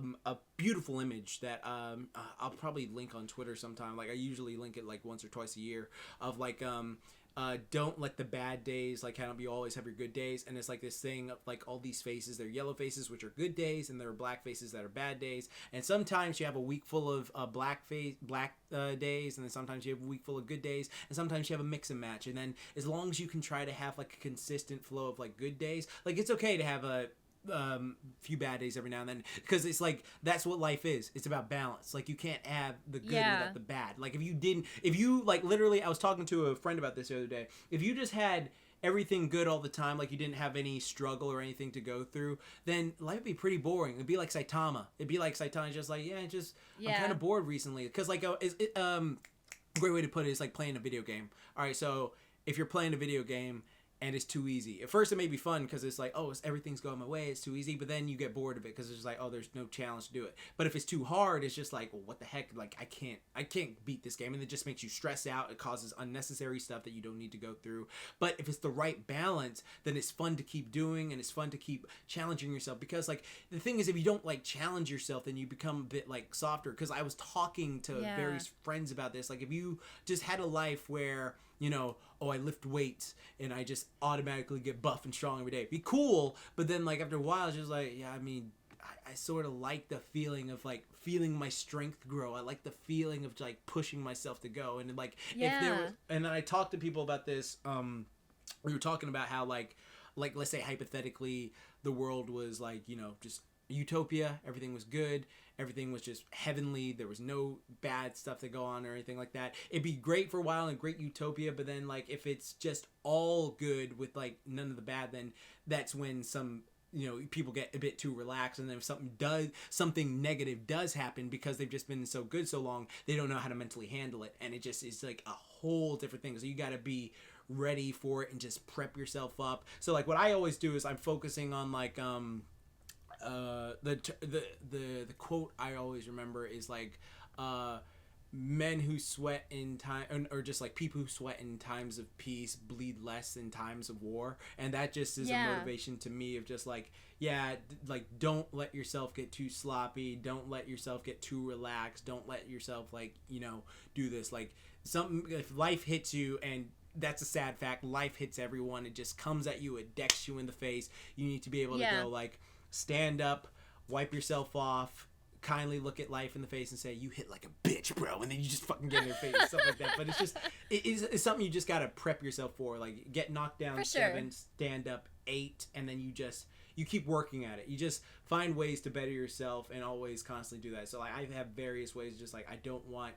beautiful image that I'll probably link on Twitter sometime. Like I usually link it like once or twice a year of like don't let the bad days like kind of you always have your good days. And it's like this thing of like all these faces. They're yellow faces, which are good days, and there are black faces that are bad days. And sometimes you have a week full of black days, and then sometimes you have a week full of good days, and sometimes you have a mix and match. And then as long as you can try to have like a consistent flow of like good days, like it's okay to have a few bad days every now and then because it's like that's what life is. It's about balance. Like you can't have the good without the bad. Like if you like literally, I was talking to a friend about this the other day. If you just had everything good all the time, like you didn't have any struggle or anything to go through, then life would be pretty boring. It'd be like Saitama. Just like I'm kind of bored recently because like a great way to put it is like playing a video game. All right, so if you're playing a video game and it's too easy. At first it may be fun because it's like, oh, everything's going my way, it's too easy, but then you get bored of it because it's just like, oh, there's no challenge to do it. But if it's too hard, it's just like, well, what the heck, like I can't beat this game, and it just makes you stress out. It causes unnecessary stuff that you don't need to go through. But if it's the right balance, then it's fun to keep doing, and it's fun to keep challenging yourself, because like the thing is, if you don't like challenge yourself, then you become a bit like softer. Because I was talking to various friends about this, like if you just had a life where, you know, oh, I lift weights and I just automatically get buff and strong every day, be cool. But then like after a while, it's just like, yeah, I mean, I sort of like the feeling of like feeling my strength grow. I like the feeling of like pushing myself to go. And like if there was, and then I talked to people about this, we were talking about how like let's say hypothetically the world was like, you know, just utopia, everything was good, everything was just heavenly, there was no bad stuff to go on or anything like that. It'd be great for a while and great utopia, but then like if it's just all good with like none of the bad, then that's when some, you know, people get a bit too relaxed, and then if something negative does happen because they've just been so good so long, they don't know how to mentally handle it, and it just is like a whole different thing. So you got to be ready for it and just prep yourself up. So like what I always do is I'm focusing on like the quote I always remember is like men who sweat in time, or just like people who sweat in times of peace bleed less in times of war. And that just is a motivation to me of just like, like don't let yourself get too sloppy, don't let yourself get too relaxed, don't let yourself like, you know, do this. Like something, if life hits you, and that's a sad fact, life hits everyone, it just comes at you, it decks you in the face, you need to be able to go like stand up, wipe yourself off, kindly look at life in the face and say, you hit like a bitch, bro, and then you just fucking get in their face, stuff like that. But it's just it's something you just gotta prep yourself for. Like get knocked down 7, stand up 8, and then you keep working at it. You just find ways to better yourself and always constantly do that. So like I have various ways, just like I don't want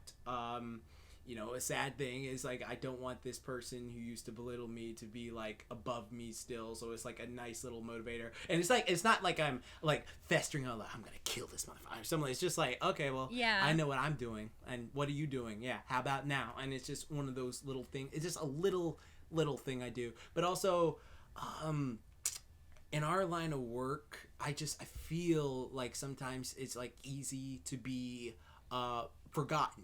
you know, a sad thing is like I don't want this person who used to belittle me to be like above me still. So it's like a nice little motivator. And it's like, it's not like I'm like festering on like I'm gonna kill this motherfucker or something. It's just like, okay, well, I know what I'm doing, and what are you doing? Yeah, how about now? And it's just one of those little things. It's just a little thing I do. But also in our line of work, I feel like sometimes it's like easy to be forgotten,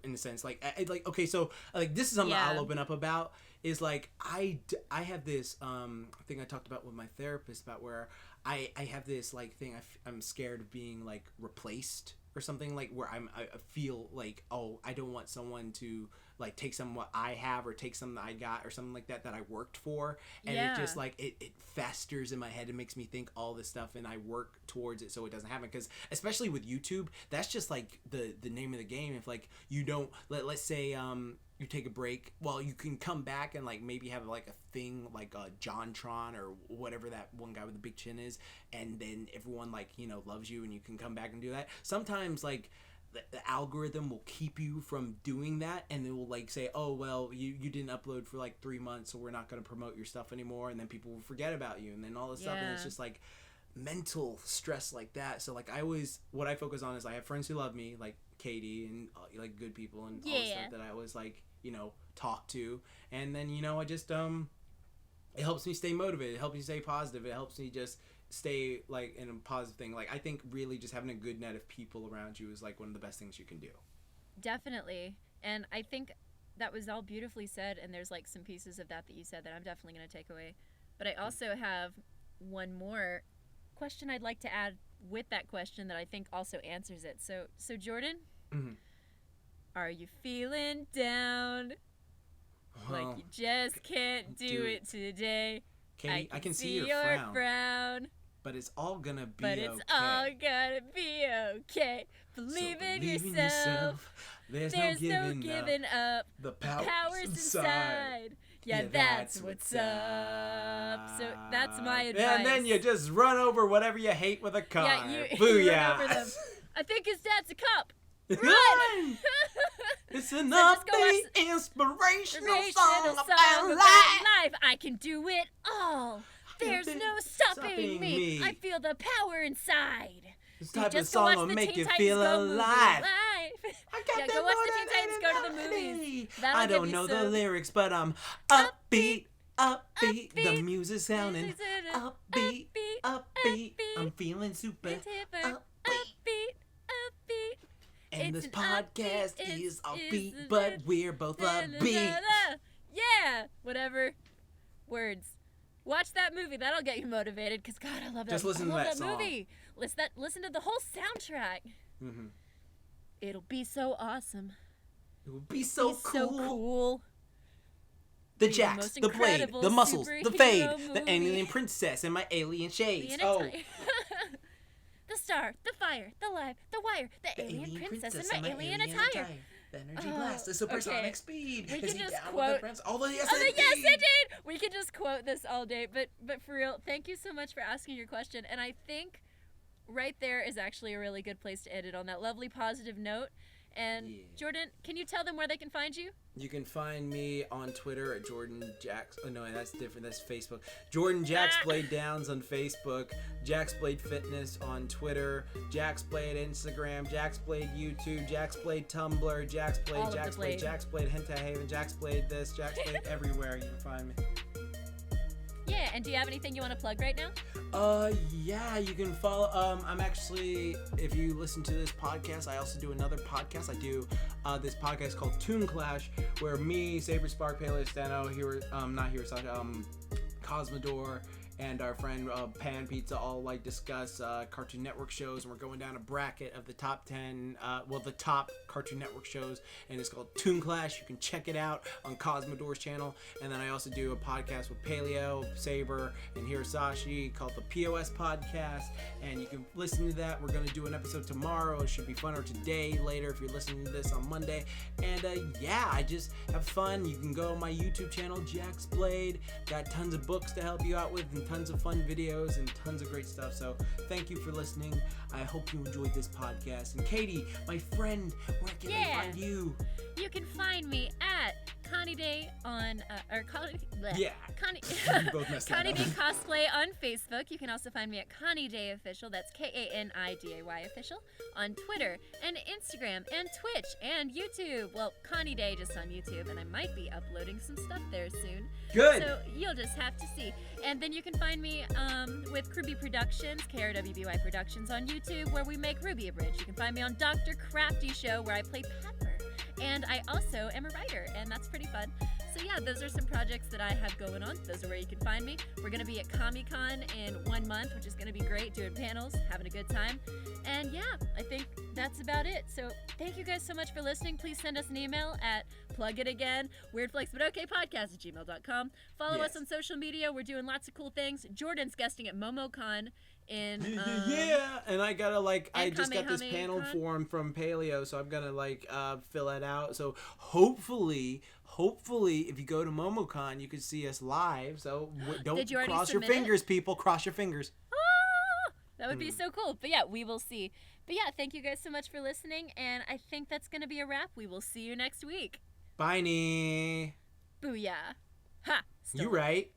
in a sense. Like okay, so like this is something I'll open up about, is like I have this thing I talked about with my therapist about where I have this like thing, I'm scared of being like replaced or something, like where I feel like, oh, I don't want someone to like take some what I have or take something that I got or something like that I worked for, and it just like it festers in my head. It makes me think all this stuff, and I work towards it so it doesn't happen. Because especially with YouTube, that's just like the name of the game. If like you don't let's say you take a break. Well, you can come back and like maybe have like a thing like a JonTron or whatever that one guy with the big chin is, and then everyone like, you know, loves you and you can come back and do that. Sometimes like the algorithm will keep you from doing that, and it will like say, oh well, you didn't upload for like 3 months, so we're not going to promote your stuff anymore, and then people will forget about you, and then all this stuff, and it's just like mental stress like that. So like what I focus on is I have friends who love me, like Katy, and like good people and all this stuff that I always like, you know, talk to, and then, you know, I just it helps me stay motivated, it helps me stay positive, it helps me just stay like in a positive thing. Like I think really just having a good net of people around you is like one of the best things you can do. Definitely. And I think that was all beautifully said, and there's like some pieces of that you said that I'm definitely going to take away. But I also have one more question I'd like to add with that question that I think also answers it. So Jordan, are you feeling down? Like you just can't do it today? Katy, I can see your frown. But it's all gonna be okay. But it's all gonna be okay. Believe in yourself. There's no giving up. The power's inside. Yeah, that's what's up. So that's my advice. And then you just run over whatever you hate with a car. Yeah, you Booyah. run over them. I think his dad's a cop. Run! It's an upbeat, inspirational song about life. I can do it all. There's no stopping me. I feel the power inside. This type of song will make you feel alive. I got go watch the Teen Titans Go to the movies. I don't know the lyrics, but I'm upbeat. The music's sounding upbeat. I'm feeling super upbeat. And this podcast is upbeat, but we're both upbeat. Yeah, whatever. Words. Watch that movie. That'll get you motivated. Cause God, I love that. Just listen to that song. Movie. Listen to the whole soundtrack. Mm-hmm. It'll be so awesome. It will be so cool. The Be Jax, the Blade, the muscles, the fade, the alien princess, and my alien shades. The star, the fire, the life, the wire, the alien princess, and my alien attire. The energy blast, the supersonic speed. We Is can he just down quote. With the prince? Oh, yes, yes, it did. We could just quote this all day, but for real, thank you so much for asking your question. And I think right there is actually a really good place to end it on that lovely positive note. And Jordan, can you tell them where they can find you? You can find me on Twitter at Jordan Jax. Oh no, that's different. That's Facebook. Jordan JaxBlade Downs on Facebook. JaxBlade Fitness on Twitter. JaxBlade Instagram. JaxBlade YouTube. JaxBlade Tumblr. JaxBlade Hentai Haven. JaxBlade this. JaxBlade everywhere. You can find me. Yeah, and do you have anything you want to plug right now? Yeah, you can follow, I'm actually, if you listen to this podcast, I also do another podcast. I do, this podcast called Toon Clash, where me, Saber Spark, Paleo Stano, Cosmodor, and our friend Pan Pizza all like discuss Cartoon Network shows, and we're going down a bracket of the top 10, the top Cartoon Network shows, and it's called Toon Clash. You can check it out on Cosmodor's channel. And then I also do a podcast with Paleo, Saber, and Hirasashi called the POS Podcast, and you can listen to that. We're going to do an episode tomorrow. It should be fun, or today, later, if you're listening to this on Monday. And I just have fun. You can go on my YouTube channel, JaxBlade. Got tons of books to help you out with, and tons of fun videos and tons of great stuff. So thank you for listening. I hope you enjoyed this podcast. And Katy, my friend, where can I find you? You can find me at KaniDay on KaniDay Cosplay on Facebook. You can also find me at KaniDay Official. That's KaniDay Official on Twitter and Instagram and Twitch and YouTube. Well, KaniDay just on YouTube, and I might be uploading some stuff there soon. Good. So you'll just have to see. And then you can find me with Ruby Productions, KRWBY Productions on YouTube, where we make Ruby a Bridge. You can find me on Dr. Crafty Show, where I play Pepper. And I also am a writer, and that's pretty fun. So yeah, those are some projects that I have going on. Those are where you can find me. We're going to be at Comic-Con in 1 month, which is going to be great, doing panels, having a good time. And yeah, I think that's about it. So thank you guys so much for listening. Please send us an email at weirdflexbutokaypodcast@gmail.com. Follow us on social media. We're doing lots of cool things. Jordan's guesting at MomoCon in and I gotta I just got this panel Con. form from Paleo, so I'm gonna fill it out. So hopefully if you go to MomoCon you can see us live. So don't cross your fingers, people. Cross your fingers. That would be so cool. But yeah, we will see. But yeah, thank you guys so much for listening, and I think that's gonna be a wrap. We will see you next week. Bye, Nee. Booyah. Ha! You right.